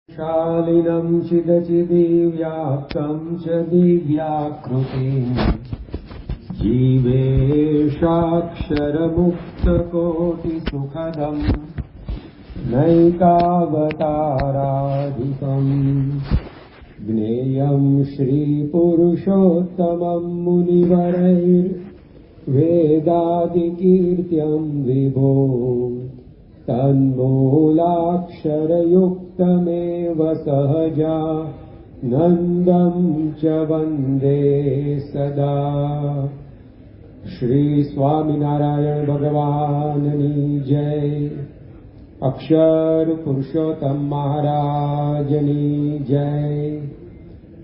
शालिनं चिदचिदिव्याप्तं च दिव्याकृतिम् जीवेशाक्षरमुक्तकोटिसुखदम् नैकावताराधिकम् ज्ञेयं श्रीपुरुषोत्तमं मुनिवरैर्वेदादिकीर्त्यं विभो तन्मूलाक्षरयुक्तमेव सहजा नन्दं च वन्दे सदा। श्री स्वामिनारायण भगवाननी जय। अक्षर पुरुषोत्तम महाराजनी जय।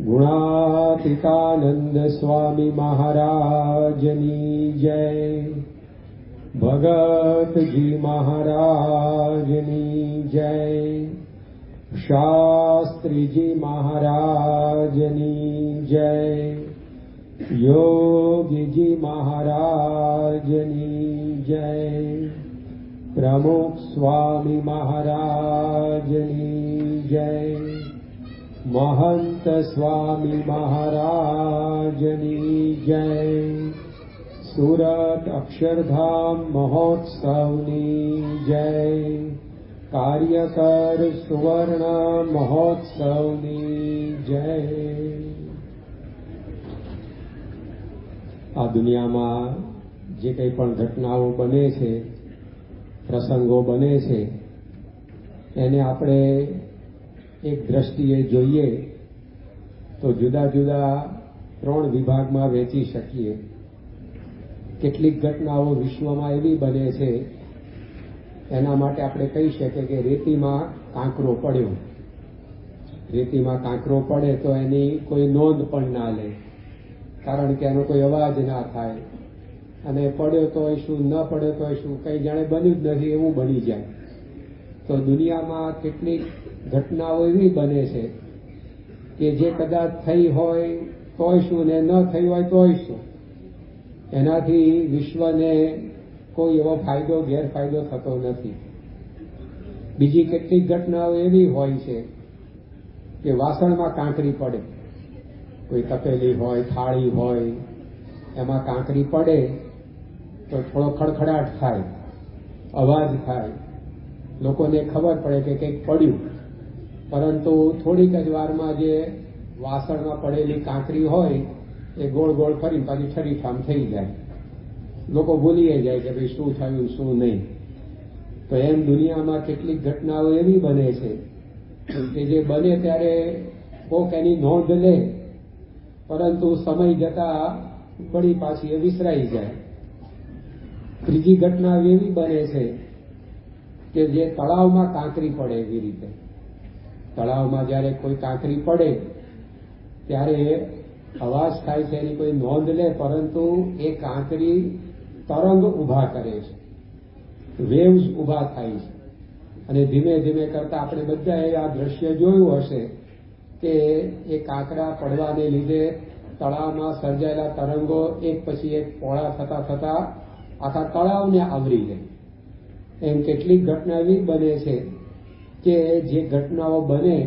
गुणातीतानंद स्वामी महाराजनी जय। भगत जी महाराजनी जय। शास्त्री जी महाराजनी जय। योगी जी महाराजनी जय। प्रमुख स्वामी महाराजनी जय। महंत स्वामी महाराजनी जय। सूरत अक्षरधाम महोत्सवनी जय। कार्यकर सुवर्ण महोत्सवनी जय। आ दुनियाમાં જે કંઈ પણ ઘટનાઓ બને છે, પ્રસંગો બને છે, એને આપણે એક દ્રષ્ટિએ જોઈએ તો જુદા જુદા ત્રણ વિભાગમાં વહેંચી શકીએ। કેટલીક ઘટનાઓ વિશ્વમાં એવી બને છે એના માટે આપણે કહી શકીએ કે રેતીમાં કાંકરો પડ્યો, રેતીમાં કાંકરો પડે તો એની કોઈ નોંધ પણ ના લે, કારણ કે એનો કોઈ અવાજ ના થાય, અને પડ્યો તો શું, ન પડ્યો તો શું, કંઈ જાણે બન્યું જ નથી એવું બની જાય। તો દુનિયામાં કેટલીક ઘટનાઓ એવી બને છે કે જે કદાચ થઈ હોય તોય શું ને ન થઈ હોય તોય શું, એનાથી વિશ્વને કોઈ એવો ફાયદો ગેરફાયદો થતો નથી। બીજી કેટલીક ઘટનાઓ એવી હોય છે કે વાસણમાં કાંકરી પડે, કોઈ તપેલી હોય, થાળી હોય, એમાં કાંકરી પડે તો થોડો ખડખડાટ થાય, અવાજ થાય, લોકોને ખબર પડે કે કંઈક પડ્યું, પરંતુ થોડીક જ વારમાં જે વાસણમાં પડેલી કાંકરી હોય એ ગોળ ગોળ ફરી પાછી ઠરીઠામ થઈ જાય, લોકો ભૂલી જાય કે ભાઈ શું થયું શું નહીં। તો એમ દુનિયામાં કેટલીક ઘટનાઓ એવી બને છે કે જે બને ત્યારે કોક એની નોંધ લે, પરંતુ સમય જતા વળી પાછી એ વિસરાઈ જાય। ત્રીજી ઘટના એવી બને છે કે જે તળાવમાં કાંકરી પડે, એવી રીતે તળાવમાં જ્યારે કોઈ કાંકરી પડે ત્યારે અવાજ થાય છે, એની કોઈ નોંધ લે, પરંતુ એ કાંકરી તરંગ ઊભા કરે છે, વેવ્સ ઊભા થાય છે, અને ધીમે ધીમે કરતા આપણે બધાએ આ દ્રશ્ય જોયું હશે કે એ કાંકરા પડવાને લીધે તળાવમાં સર્જાયેલા તરંગો એક પછી એક પહોળા થતા થતા આખા તળાવને આવરી લે। એમ કેટલીક ઘટના એવી બને છે કે જે ઘટનાઓ બને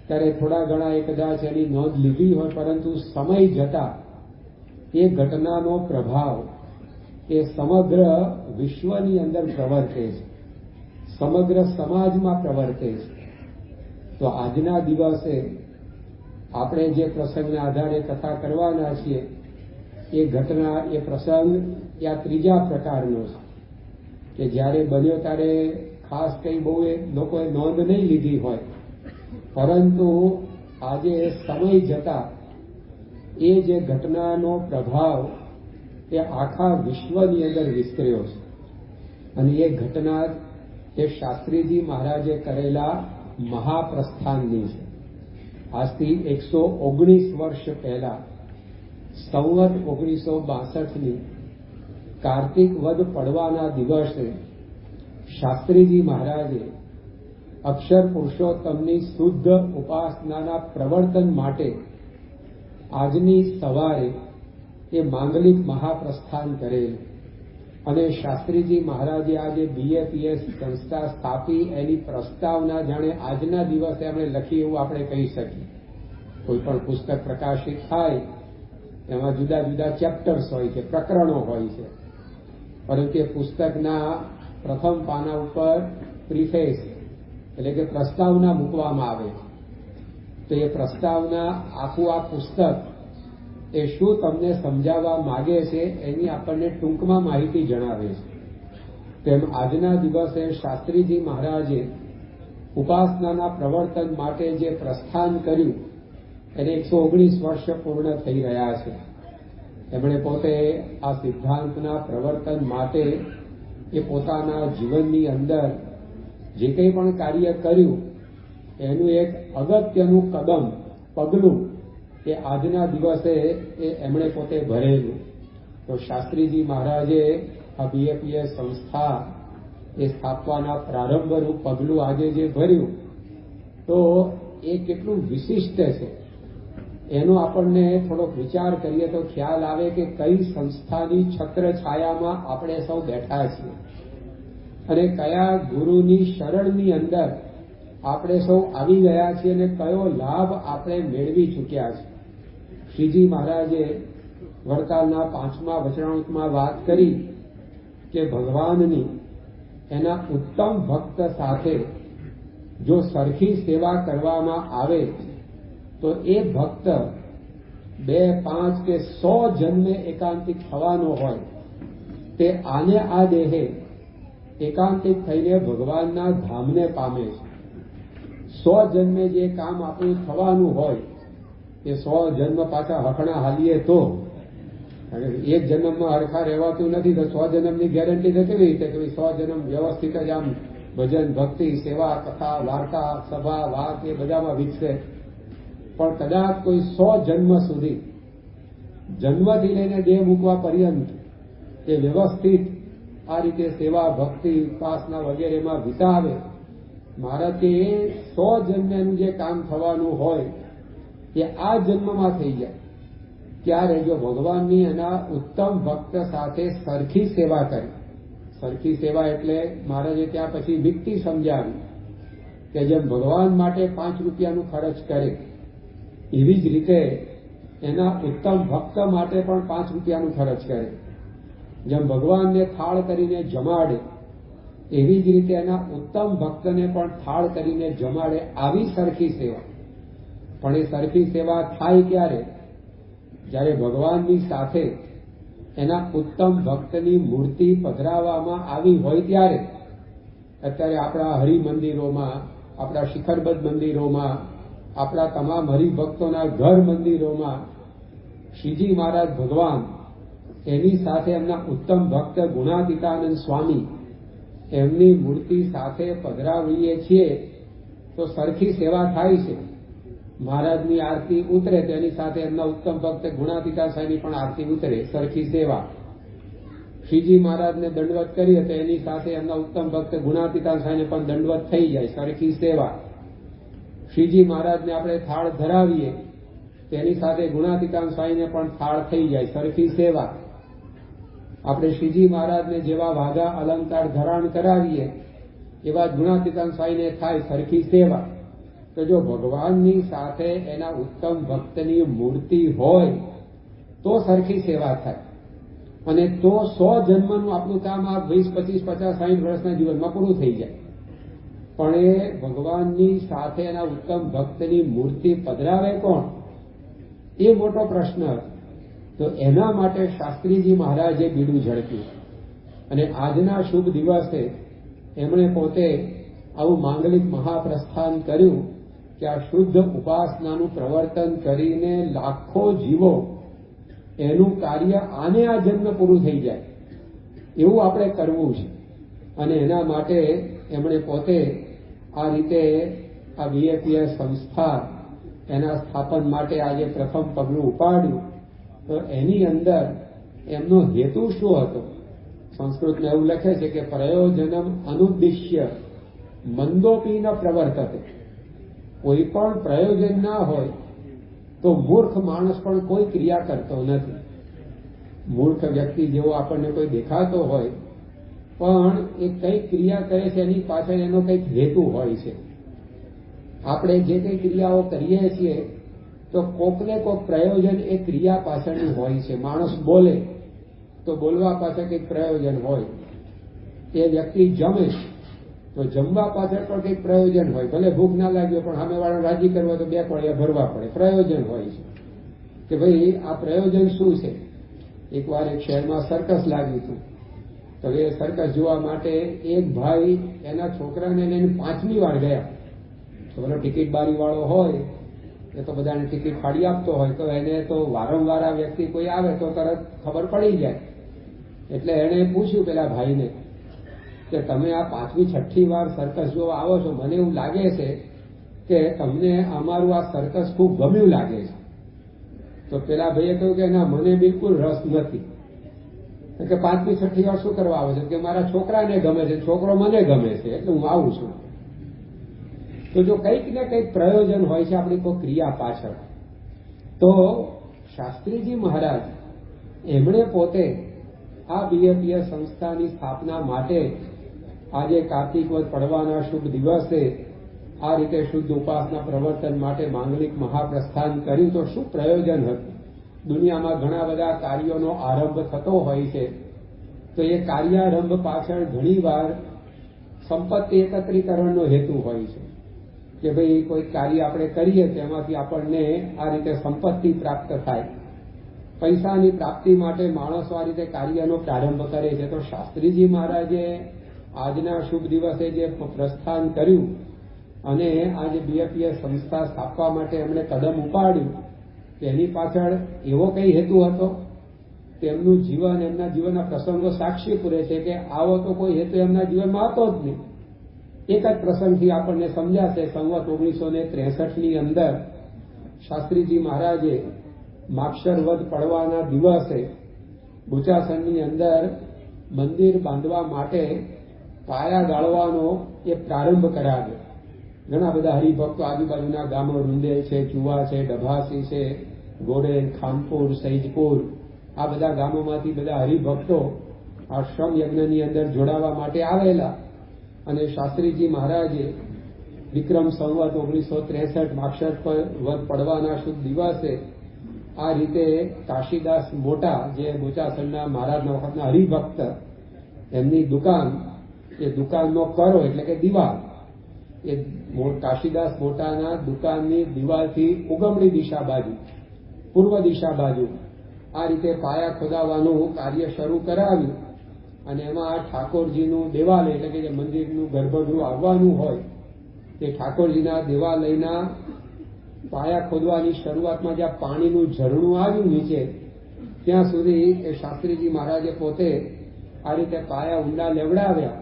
ત્યારે થોડા ઘણા એ કદાચ એની નોંધ લીધી હોય, પરંતુ સમય જતા એ ઘટનાનો પ્રભાવ એ સમગ્ર વિશ્વની અંદર પ્રવર્તે છે, સમગ્ર સમાજમાં પ્રવર્તે છે। તો આજના દિવસે આપણે જે પ્રસંગના આધારે કથા કરવાના છીએ એ ઘટના, એ પ્રસંગ એ આ ત્રીજા પ્રકારનો છે કે જ્યારે બન્યો ત્યારે ખાસ કંઈ બહુ લોકોએ નોંધ નહીં લીધી હોય, પરંતુ આજે સમય જતા એ જે ઘટનાનો પ્રભાવ એ આખા વિશ્વની અંદર વિસ્તર્યો છે, અને એ ઘટના એ શાસ્ત્રીજી મહારાજે કરેલા મહાપ્રસ્થાનની છે। આજથી 119 વર્ષ પહેલા સંવત 1962ની કાર્તિક વદ પડવાના દિવસે શાસ્ત્રીજી મહારાજે અક્ષર પુરુષોત્તમની શુદ્ધ ઉપાસનાના પ્રવર્તન માટે આજની સવારે એ માંગલિક મહાપ્રસ્થાન કરેલું। અને શાસ્ત્રીજી મહારાજે આજે BAPS સંસ્થા સ્થાપી એની પ્રસ્તાવના જાણે આજના દિવસે આપણે લખી એવું આપણે કહી શકીએ. કોઈ પણ પુસ્તક પ્રકાશિત થાય એમાં જુદા જુદા ચેપ્ટર્સ હોય છે, પ્રકરણો હોય છે, પરંતુ એ પુસ્તકના પ્રથમ પાના ઉપર પ્રિફેસ એટલે કે પ્રસ્તાવના મૂકવામાં આવે છે. તો એ પ્રસ્તાવના આખું આ પુસ્તક એ શું તમને સમજાવવા માગે છે એની આપણને ટૂંકમાં માહિતી જણાવે છે. તેમ આજના દિવસે શાસ્ત્રીજી મહારાજે ઉપાસનાના પ્રવર્તન માટે જે પ્રસ્થાન કર્યું એને 119 વર્ષ પૂર્ણ થઈ રહ્યા છે. એમણે પોતે આ સિદ્ધાંતના પ્રવર્તન માટે એ પોતાના જીવનની અંદર જે કંઈ પણ કાર્ય કર્યું એનું એક અગત્યનું પગલું એ આજના દિવસે એમણે પોતે ભરેલું. તો શાસ્ત્રીજી મહારાજે આ BAPS સંસ્થા એ સ્થાપવાના પ્રારંભરૂપ પગલું આજે જે ભર્યું તો એ કેટલું વિશિષ્ટ છે એનો આપણને થોડોક વિચાર કરીએ તો ખ્યાલ આવે કે કઈ સંસ્થાની છત્રછાયામાં આપણે સૌ બેઠા છીએ અને કયા ગુરુની શરણની અંદર આપણે સૌ આવી ગયા છીએ અને કયો લાભ આપણે મેળવી ચૂક્યા છે. શ્રીજી મહારાજે વડતાલના 5મા વચનામૃતમાં વાત કરી કે ભગવાનની એના ઉત્તમ ભક્ત સાથે જો સરખી સેવા કરવામાં આવે તો એ ભક્ત 2, 5 કે 100 જન્મે એકાંતિક થવાનો હોય તે આને આ દેહે એકાંતિક થઈને ભગવાનના ધામને પામે છે. 100 જન્મે જે કામ આપણું થવાનું હોય એ 100 જન્મ પાછા હખણા હાલીએ તો એક જન્મમાં હરખા રહેવાતું નથી. તો 100 જન્મની ગેરંટી તો કેવી રીતે કે 100 જન્મ વ્યવસ્થિત જ આમ ભજન ભક્તિ સેવા કથા વાર્તા સભા વાત એ બધામાં વિકસે. પણ કદાચ કોઈ 100 જન્મ સુધી જન્મથી લઈને દેહ મૂકવા પર્યંત એ વ્યવસ્થિત આ રીતે સેવા ભક્તિ ઉપાસના વગેરેમાં વિતાવે મહારાજ કે 100 જન્મેનું જે કામ થવાનું હોય એ આ જન્મમાં થઈ જાય. ત્યારે જો ભગવાનની એના ઉત્તમ ભક્ત સાથે સરખી સેવા કરી, સરખી સેવા એટલે મહારાજે ત્યાં પછી વ્યક્તિ સમજાવી કે જેમ ભગવાન માટે 5 રૂપિયાનું ખર્ચ કરે એવી જ રીતે એના ઉત્તમ ભક્ત માટે પણ 5 રૂપિયાનું ખર્ચ કરે. જેમ ભગવાનને થાળ કરીને જમાડે એવી જ રીતે એના ઉત્તમ ભક્તને પણ થાળ કરીને જમાડે. આવી સરખી સેવા. પણ એ સરખી સેવા થાય ક્યારે? જ્યારે ભગવાનની સાથે એના ઉત્તમ ભક્તની મૂર્તિ પધરાવવામાં આવી હોય ત્યારે. અત્યારે આપણા હરિમંદિરોમાં, આપણા શિખરબદ્ધ મંદિરોમાં, આપણા તમામ હરિભક્તોના ઘર મંદિરોમાં શ્રીજી મહારાજ ભગવાન એની સાથે એમના ઉત્તમ ભક્ત ગુણાતીતાનંદ સ્વામી એમની મૂર્તિ સાથે પધરાવીએ છીએ તો સરખી સેવા થાય છે. મહારાજની આરતી ઉતરે તો એની સાથે એમના ઉત્તમ ભક્ત ગુણાતીતા સ્વામી પણ આરતી ઉતરે, સરખી સેવા. શ્રીજી મહારાજને દંડવત કરીએ તો એની સાથે એમના ઉત્તમ ભક્ત ગુણાતીતા સ્વામીને પણ દંડવત થઈ જાય, સરખી સેવા. શ્રીજી મહારાજને આપણે થાળ ધરાવીએ તેની સાથે ગુણાતીતાન સ્વામીને પણ થાળ થઈ જાય, સરખી સેવા. આપણે શ્રીજી મહારાજને જેવા વાઘા અલંકાર ધરાણ કરાવીએ એવા ગુણાતીતાન સ્વામીને થાય, સરખી સેવા. તો જો ભગવાનની સાથે એના ઉત્તમ ભક્તની મૂર્તિ હોય તો સરખી સેવા થાય અને તો 100 જન્મનું આપણું કામ આ 20, 25, 50, 60 વર્ષના જીવનમાં પૂરું થઈ જાય. પણ એ ભગવાનની સાથે એના ઉત્તમ ભક્તની મૂર્તિ પધરાવે કોણ? એ મોટો પ્રશ્ન. તો એના માટે શાસ્ત્રીજી મહારાજે બીડું ઝડપ્યું અને આજના શુભ દિવસે એમણે પોતે આવું માંગલિક મહાપ્રસ્થાન કર્યું કે આ શુદ્ધ ઉપાસનાનું પ્રવર્તન કરીને લાખો જીવો એનું કાર્ય આને આ જન્મ પૂરું થઈ જાય એવું આપણે કરવું છે. અને એના માટે એમણે પોતે આ રીતે આ BAPS સંસ્થા એના સ્થાપન માટે આજે પ્રથમ પગલું ઉપાડ્યું. તો એની અંદર એમનો હેતુ શું હતો? સંસ્કૃતમાં એવું લખે છે કે પ્રયોજનમ અનુદ્દિશ્ય મંદોપી ન પ્રવર્તતે. કોઈ પણ પ્રયોજન ના હોય તો મૂર્ખ માણસ પણ કોઈ ક્રિયા કરતો નથી. મૂર્ખ વ્યક્તિ જેવો આપણને કોઈ દેખાતો હોય, પણ એ કઈ ક્રિયા કરે છે એની પાછળ એનો કંઈક હેતુ હોય છે. આપણે જે કઈ ક્રિયાઓ કરીએ છીએ તો કોકને કોક પ્રયોજન એ ક્રિયા પાછળનું હોય છે. માણસ બોલે તો બોલવા પાછળ કંઈક પ્રયોજન હોય. એ વ્યક્તિ જમે તો જમવા પાછળ પણ કંઈક પ્રયોજન હોય. ભલે ભૂખ ના લાગ્યો પણ સામેવાળાને રાજી કરવા તો 2 કોળિયા ભરવા પડે, પ્રયોજન હોય છે કે ભાઈ આ પ્રયોજન શું છે. એકવાર એક શહેરમાં સર્કસ લાગ્યું હતું, તો એ સર્કસ જોવા માટે એક ભાઈ એના છોકરાને લઈને 5મી વાર ગયા. તો પેલો ટિકિટ બારી વાળો હોય એ તો બધાને ટિકિટ ફાડી આપતો હોય, તો એને તો વારંવાર આ વ્યક્તિ કોઈ આવે તો તરત ખબર પડી જાય. એટલે એને પૂછ્યું પેલા ભાઈને કે તમે આ 5મી 6ઠી વાર સર્કસ જોવા આવો છો, મને એવું લાગે છે કે તમને અમારું આ સર્કસ ખૂબ ગમ્યું લાગે છે. તો પેલા ભાઈએ કહ્યું કે ના, મને બિલકુલ રસ નથી. કે 5મી 6ઠી વાર શું કરવા આવો છો? કે મારા છોકરાને ગમે છે, છોકરો મને ગમે છે એટલે હું આવું છું. તો જો કંઈક ને કંઈક પ્રયોજન હોય છે આપણી કોઈ ક્રિયા પાછળ, તો શાસ્ત્રીજી મહારાજ એમણે પોતે આ બીએપીએસ સંસ્થાની સ્થાપના માટે આજે કાર્તિક વદ પડવાના શુભ દિવસે આ રીતે શુદ્ધ ઉપાસના પ્રવર્તન માટે માંગલિક મહાપ્રસ્થાન કર્યું. તો શું પ્રયોજન હતું? દુનિયામાં ઘણા બધા કાર્યોનો આરંભ થતો હોય છે, તો એ કાર્યારંભ પાછળ ઘણીવાર સંપત્તિ એકત્રીકરણનો હેતુ હોય છે કે ભાઈ કોઈ કાર્ય આપણે કરીએ તેમાંથી આપણને આ રીતે સંપત્તિ પ્રાપ્ત થાય. પૈસાની પ્રાપ્તિ માટે માણસો આ રીતે કાર્યનો પ્રારંભ કરે છે. તો શાસ્ત્રીજી મહારાજે આજના શુભ દિવસે જે પ્રસ્થાન કર્યું અને આજે બીએપીએસ સંસ્થા સ્થાપવા માટે એમણે કદમ ઉપાડ્યું, તેની પાછળ એવો કઈ હેતુ હતો? તેમનું જીવન, એમના જીવનના પ્રસંગો સાક્ષી પૂરે છે કે આવો તો કોઈ હેતુ એમના જીવનમાં હતો જ નહીં. એક જ પ્રસંગથી આપણને સમજાશે. સંવત 1963ની અંદર શાસ્ત્રીજી મહારાજે માક્ષર વદ પડવાના દિવસે બુચાસણની અંદર મંદિર બાંધવા માટે પાયા ગાળવાનો એ પ્રારંભ કરાવ્યો. ઘણા બધા હરિભક્તો આજુબાજુના ગામો, રૂંદેલ છે, ચુવા છે, ડભાસી છે, ગોરેલ, ખાનપુર, સૈજપુર, આ બધા ગામોમાંથી બધા હરિભક્તો આ શ્રમ યજ્ઞની અંદર જોડાવા માટે આવેલા. અને શાસ્ત્રીજી મહારાજે વિક્રમ સંવત 1963 માક્ષર વદ પડવાના શુભ દિવસે આ રીતે કાશીદાસ મોટા, જે બોચાસણના મહારાજના વખતના હરિભક્ત, એમની દુકાન, એ દુકાનનો કરો એટલે કે દિવાલ, એ કાશીદાસ મોટાના દુકાનની દિવાલથી ઉગમણી દિશા બાજુ, પૂર્વ દિશા બાજુ આ રીતે પાયા ખોદાવાનું કાર્ય શરૂ કરાવ્યું. અને એમાં ઠાકોરજીનું દેવાલય એટલે કે જે મંદિરનું ગર્ભગૃહ આવવાનું હોય તે ઠાકોરજીના દેવાલયના પાયા ખોદવાની શરૂઆતમાં જ્યાં પાણીનું ઝરણું આવ્યું નીચે, ત્યાં સુધી એ શાસ્ત્રીજી મહારાજે પોતે આ રીતે પાયા ઊંડા લેવડાવ્યા.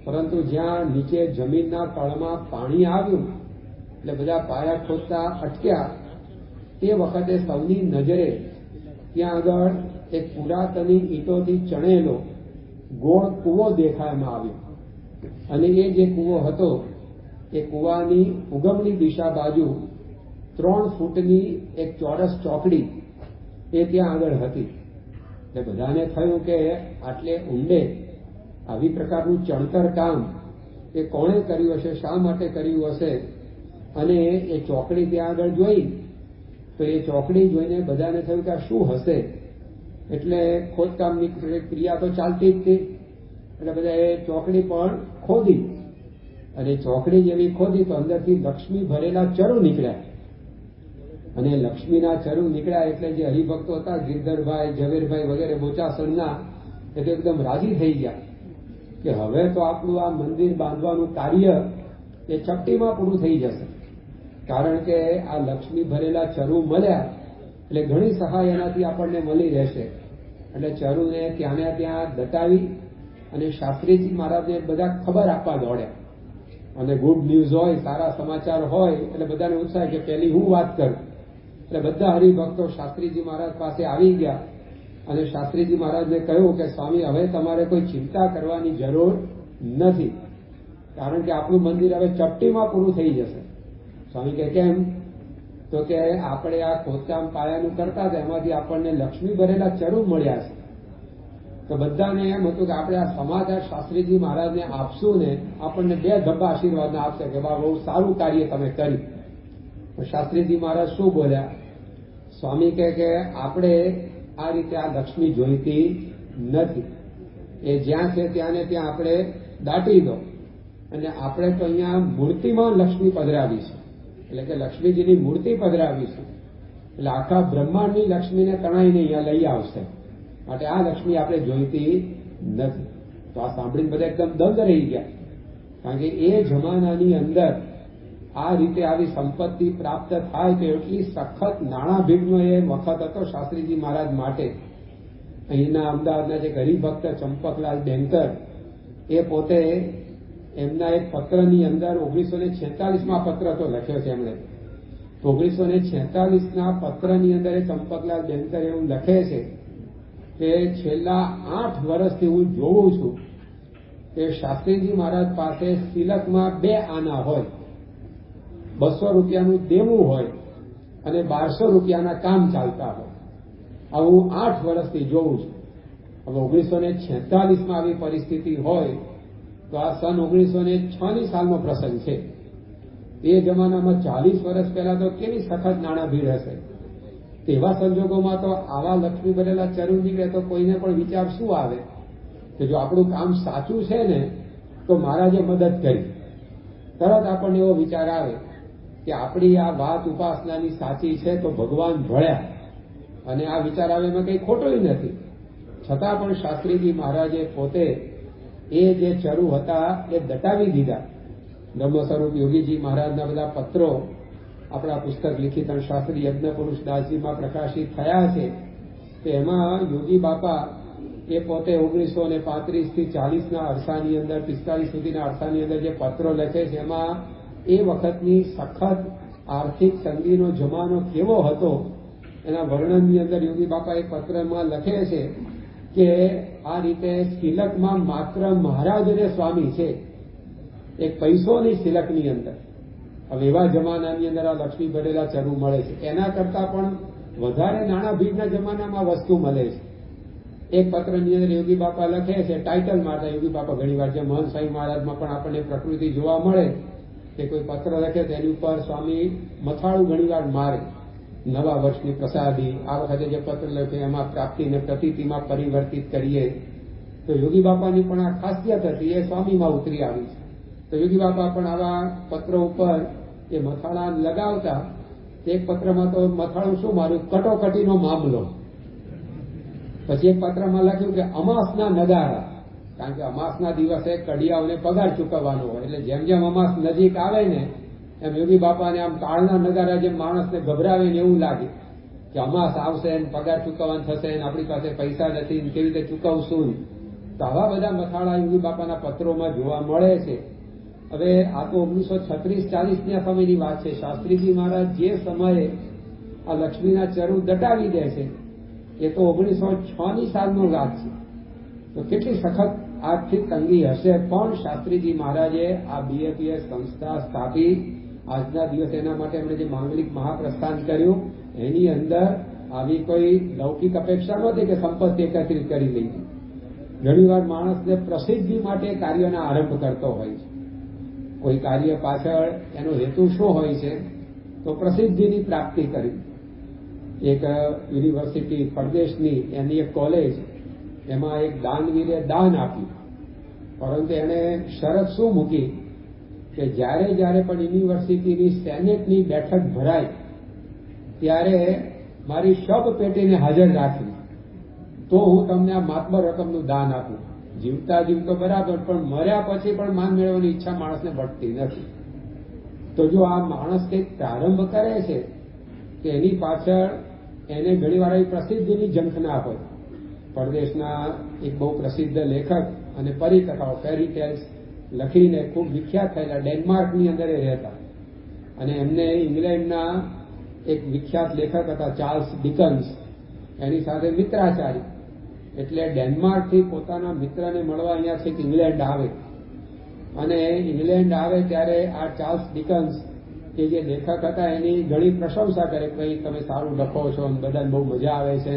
પરંતુ જ્યાં નીચે જમીનના તળમાં પાણી આવ્યું એટલે બધા પાયા ખોદતા અટક્યા. તે વખતે સૌની નજરે ત્યાં આગળ એક પુરાતની ઈંટોથી ચણેલો ગોળ કૂવો દેખાવામાં આવ્યો. અને એ જે કૂવો હતો એ કૂવાની ઉગમની દિશા બાજુ 3 ફૂટની એક ચોરસ ચોકડી એ ત્યાં આગળ હતી. એટલે બધાને થયું કે આટલે ઊંડે આવી પ્રકારનું ચણતર કામ એ કોણે કર્યું હશે, શા માટે કર્યું હશે? અને એ ચોકડી ત્યાં આગળ જોઈ તો એ ચોકડી જોઈને બધાને થયું કે આ શું હશે? એટલે ખોદકામની ક્રિયા તો ચાલતી જ હતી. એટલે બધા એ ચોકડી પણ ખોદી, અને ચોકડી જેવી ખોદી તો અંદરથી લક્ષ્મી ભરેલા ચરુ નીકળ્યા. અને લક્ષ્મીના ચરુ નીકળ્યા એટલે જે હરિભક્તો હતા, ગિરધરભાઈ, ઝવેરભાઈ વગેરે બોચાસણના, એ તો એકદમ રાજી થઈ ગયા કે હવે તો આપણું આ મંદિર બાંધવાનું કાર્ય એ ચપટીમાં પૂરું થઈ જશે. કારણ કે આ લક્ષ્મી ભરેલા ચરુ મળ્યા એટલે ઘણી સહાય એનાથી આપણને મળી રહેશે. એટલે ચરુને ત્યાંને ત્યાં દટાવી અને શાસ્ત્રીજી મહારાજને બધા ખબર આપવા દોડ્યા. અને ગુડ ન્યૂઝ હોય, સારા સમાચાર હોય એટલે બધાને ઉત્સાહ કે પહેલી હું વાત કરું. એટલે બધા હરિભક્તો શાસ્ત્રીજી મહારાજ પાસે આવી ગયા અને શાસ્ત્રીજી મહારાજને કહ્યું કે સ્વામી, હવે તમારે કોઈ ચિંતા કરવાની જરૂર નથી, કારણ કે આપણું મંદિર હવે ચપટીમાં પૂરું થઈ જશે. સ્વામી કે કેમ? તો કે આપણે આ ખોદકામ પાયાનું કરતા હતા એમાંથી આપણને લક્ષ્મી ભરેલા ચરુ મળ્યા છે. તો બધાને એમ હતું કે આપણે આ સમાચાર શાસ્ત્રીજી મહારાજને આપશું ને આપણને 2 ધબ્બા આશીર્વાદના આપશે કે બા બહુ સારું કાર્ય તમે કર્યું. શાસ્ત્રીજી મહારાજ શું બોલ્યા? સ્વામી કહે કે આપણે આ રીતે આ લક્ષ્મી જોઈતી નથી. એ જ્યાં છે ત્યાં ને ત્યાં આપણે દાટી દો અને આપણે તો અહીંયા મૂર્તિમાં લક્ષ્મી પધરાવીશું. એટલે કે લક્ષ્મીજીની મૂર્તિ પધરાવીશું એટલે આખા બ્રહ્માંડની લક્ષ્મીને તણાઈને અહીંયા લઈ આવશે. માટે આ લક્ષ્મી આપણે જોઈતી નથી. તો આ સાંભળીને બધા એકદમ દંગ રહી ગયા. કારણ કે એ જમાનાની અંદર આ રીતે આવી સંપત્તિ પ્રાપ્ત થાય તો એટલી સખત નાણાભીડનો એ વખત હતો શાસ્ત્રીજી મહારાજ માટે. અહીંના અમદાવાદના જે ગરીભક્ત ચંપકલાલ બેંકર એ પોતે એમના એક પત્રની અંદર 1946માં પત્ર તો લખ્યો છે એમણે. તો 1946ના પત્રની અંદર એ ચંપકલાલ બેંકર એવું લખે છે કે છેલ્લા 8 વર્ષથી હું જોઉં છું કે શાસ્ત્રીજી મહારાજ પાસે સિલકમાં 2 આના હોય, 200 રૂપિયાનું દેવું હોય અને 1200 રૂપિયાના કામ ચાલતા હોય. આ હું 8 વર્ષથી જોઉં છું. હવે 1946માં આવી પરિસ્થિતિ હોય તો આ સન 1906ની સાલનો પ્રસંગ છે. એ જમાનામાં 40 વર્ષ પહેલા તો કેવી સખત નાણાભીડ હશે. તેવા સંજોગોમાં તો આવા લક્ષ્મી ભરેલા ચરુ નીકળે તો કોઈને પણ વિચાર શું આવે કે જો આપણું કામ સાચું છે ને તો મહારાજે મદદ કરી. તરત આપણને એવો વિચાર આવે કે આપણી આ વાત ઉપાસનાની સાચી છે તો ભગવાન ભળ્યા. અને આ વિચાર આવે એમાં કંઈ ખોટું નથી. છતાં પણ શાસ્ત્રીજી મહારાજે પોતે એ જે ચરુ હતા એ દટાવી દીધા. બ્રહ્મ સ્વરૂપ યોગીજી મહારાજના બધા પત્રો આપણા પુસ્તક લિખિત શાસ્ત્રી યજ્ઞપુરુષ દાસજીમાં પ્રકાશિત થયા છે. તો એમાં યોગી બાપા એ પોતે 1935 થી 40ના અરસાની અંદર 45 સુધીના અરસાની અંદર જે પત્રો લખે છે એમાં એ વખતની સખત આર્થિક તંગીનો જમાનો કેવો હતો એના વર્ણનની અંદર યોગી બાપા એ પત્રમાં લખે છે કે આ રીતે સિલકમાં માત્ર મહારાજ અને સ્વામી છે, એક પૈસોની સિલકની અંદર. હવે એવા જમાનાની અંદર આ લક્ષ્મી ભરેલા ચરુ મળે છે. એના કરતા પણ વધારે નાણાભીડના જમાનામાં વસ્તુ મળે છે. એક પત્રની અંદર યોગી બાપા લખે છે, ટાઇટલ મારતા યોગી બાપા ઘણીવાર જે મહંત સ્વામી મહારાજમાં પણ આપણને પ્રકૃતિ જોવા મળે કે કોઈ પત્ર લખે તો એની ઉપર સ્વામી મથાળું ઘણીવાર મારે. નવા વર્ષની પ્રસાદી, આ વખતે જે પત્ર લખે એમાં પ્રાપ્તિને પ્રતીતિમાં પરિવર્તિત કરીએ. તો યોગી બાપાની પણ આ ખાસિયત હતી, એ સ્વામીમાં ઉતરી આવી છે. તો યોગી બાપા પણ આવા પત્રો ઉપર એ મથાળા લગાવતા. એક પત્રમાં તો મથાળું શું માર્યું, કટોકટીનો મામલો. પછી એક પત્રમાં લખ્યું કે અમાસના નગારા, કારણ કે અમાસના દિવસે કડિયાઓને પગાર ચૂકવવાનો હોય એટલે જેમ જેમ અમાસ નજીક આવે ને એમ યોગી બાપાને આમ તાળના નગારા જેમ માણસને ગભરાવે ને એવું લાગે કે અમાસ આવશે ને પગાર ચૂકવવાનું થશે ને આપણી પાસે પૈસા નથી ને કેવી રીતે ચૂકવશું. તો આવા બધા મથાળા યોગી બાપાના પત્રોમાં જોવા મળે છે. હવે આ તો 1936-40ના સમયની વાત છે. શાસ્ત્રીજી મહારાજ જે સમયે આ લક્ષ્મીના ચરુ દટાવી દે છે એ તો 1906ની સાલનો વાત છે. તો કેટલી સખત આર્થિક તંગી હશે પણ શાસ્ત્રીજી મહારાજે આ બીએપીએસ સંસ્થા સ્થાપી. આજના દિવસે એના માટે એમણે જે માંગલિક મહાપ્રસ્થાન કર્યું એની અંદર આવી કોઈ લૌકિક અપેક્ષા નહોતી કે સંપત્તિ એકત્રિત કરી લઈએ. ઘણીવાર માણસને પ્રસિદ્ધિ માટે કાર્યના આરંભ કરતો હોય છે. કોઈ કાર્ય પાછળ એનો હેતુ શું હોય છે તો પ્રસિદ્ધિની પ્રાપ્તિ કરી. એક યુનિવર્સિટી પરદેશની એની એક કોલેજ, એમાં એક દાનવીરે દાન આપ્યું, પરંતુ એને શરત શું મૂકી કે જ્યારે જ્યારે પણ યુનિવર્સિટીની સેનેટની બેઠક ભરાય ત્યારે મારી શબ પેટીને હાજર રાખી તો હું તમને આ માતબર રકમનું દાન આપું. જીવતા જીવતો બરાબર પણ મર્યા પછી પણ માન મેળવવાની ઈચ્છા માણસને ભટતી નથી. તો જો આ માણસ કંઈક પ્રારંભ કરે છે તો એની પાછળ એને ઘણીવાર એ પ્રસિદ્ધિની ઝંખના હોય. પરદેશના એક બહુ પ્રસિદ્ધ લેખક અને પરિકથાઓ ફેરી ટેલ્સ લખીને ખૂબ વિખ્યાત થયેલા ડેનમાર્કની અંદર એ રહેતા અને એમને ઇંગ્લેન્ડના એક વિખ્યાત લેખક હતા ચાર્લ્સ ડિકન્સ, એની સાથે મિત્રાચારી. એટલે ડેનમાર્કથી પોતાના મિત્રને મળવા અહીંયા છેક ઇંગ્લેન્ડ આવે અને ઇંગ્લેન્ડ આવે ત્યારે આ ચાર્લ્સ ડિકન્સ એ જે લેખક હતા એની ઘણી પ્રશંસા કરે કે ભાઈ તમે સારું લખો છો, બધાને બહુ મજા આવે છે,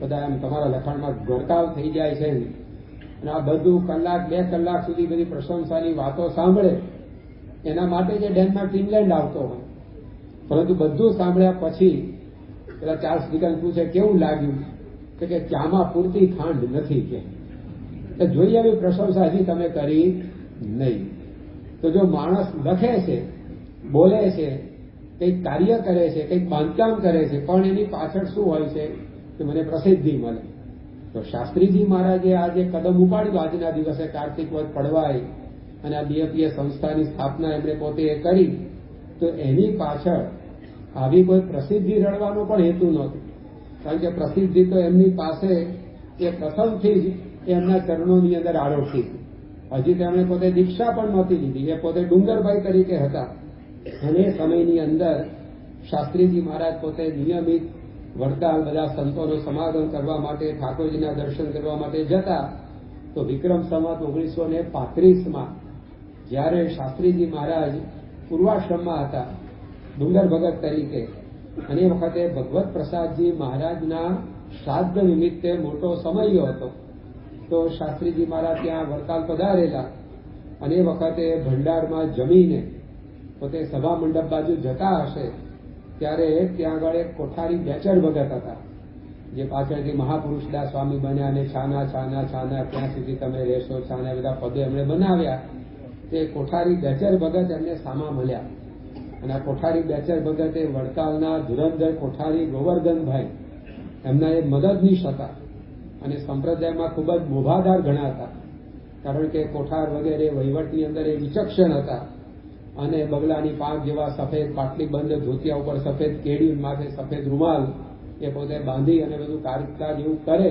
બધા એમ તમારા લખાણમાં ગરકાવ થઈ જાય છે, અને આ બધું કલાક 2 કલાક સુધી બધી પ્રશંસાની વાતો સાંભળે એના માટે જે ડેનમાર્ક ઇંગ્લેન્ડ આવતો હોય. પરંતુ બધું સાંભળ્યા પછી પેલા ચાર્લ્સ ડિકન્સ પૂછે કેવું લાગ્યું, કે ચામાં પૂરતી ખાંડ નથી, કે જોઈએ એવી પ્રશંસા હજી તમે કરી નહીં. તો જો માણસ લખે છે, બોલે છે, કંઈક કાર્ય કરે છે, કંઈક બાંધકામ કરે છે, પણ એની પાછળ શું હોય છે કે મને પ્રસિદ્ધિ મળે. તો શાસ્ત્રીજી મહારાજે આ જે કદમ ઉપાડ્યું આજના દિવસે કાર્તિક વદ પડવાય અને આ DAPS સંસ્થાની સ્થાપના એમણે પોતે કરી, તો એની પાછળ આવી કોઈ પ્રસિદ્ધિ રળવાનો પણ હેતુ નહોતો. કારણ કે પ્રસિદ્ધિ તો એમની પાસે એ પ્રથમથી જ એમના ચરણોની અંદર આરોપી હતી. હજી તેમણે પોતે દીક્ષા પણ નહોતી લીધી, એ પોતે ડુંગરભાઈ તરીકે હતા. અને એ સમયની અંદર શાસ્ત્રીજી મહારાજ પોતે નિયમિત વડતાલ બધા સંતોનો સમાગમ કરવા માટે, ઠાકોરજીના દર્શન કરવા માટે જતા. તો વિક્રમ સંવત 1935માં જ્યારે શાસ્ત્રીજી મહારાજ પૂર્વાશ્રમમાં હતા ડુંગર ભગત તરીકે, અને એ વખતે ભગવત પ્રસાદજી મહારાજના શ્રાદ્ધ નિમિત્તે મોટો સમયો હતો. તો શાસ્ત્રીજી મહારાજ ત્યાં વડતાલ પધારેલા, અને એ વખતે ભંડારમાં જમીને પોતે સભા મંડપ બાજુ જતા હશે ત્યારે ત્યાં આગળ એક કોઠારી બેચર ભગત હતા, જે પાછળથી મહાપુરુષદાસ સ્વામી બન્યા અને છાના છાના છાના ત્યાં સુધી તમે રહેશો છાના બધા પદો એમણે બનાવ્યા. તે કોઠારી બેચર ભગત એમને સામા મળ્યા. અને આ કોઠારી બેચર ભગતે વડતાલના ધુરંધર કોઠારી ગોવર્ધનભાઈ એમના એ મદદનીશ હતા, અને સંપ્રદાયમાં ખૂબ જ મોભાદાર ગણાતા. કારણ કે કોઠાર વગેરે વહીવટની અંદર એ વિચક્ષણ હતા, અને બગલાની પાંખ જેવા સફેદ પાટલી બંધ ધોતિયા ઉપર સફેદ કેડી, માથે સફેદ રૂમાલ એ પોતે બાંધી અને બધું કામકાજ એવું કરે,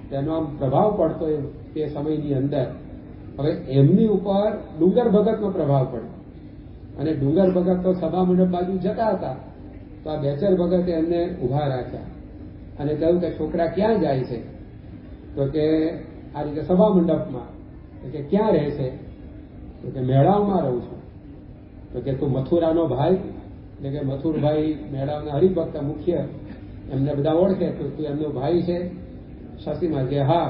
તેનો આમ પ્રભાવ પડતો તે સમયની અંદર. હવે એમની ઉપર ડુંગર ભગતનો પ્રભાવ પડ્યો, અને ડુંગર ભગત તો સભા મંડપ બાજુ જતા હતા. તો આ બેચર ભગતે એમને ઉભા રાખ્યા અને કહ્યું કે છોકરા ક્યાં જાય છે? તો કે આ રીતે સભા મંડપમાં. કે ક્યાં રહે છે? તો કે મેળાવમાં રહું છું. તો કે તું મથુરાનો ભાઈ? એટલે કે મથુરભાઈ મેળાવના હરિભક્ત મુખ્ય, એમને બધા ઓળખે, તો તું એમનો ભાઈ છે? શાસ્ત્રીમાં કે હા.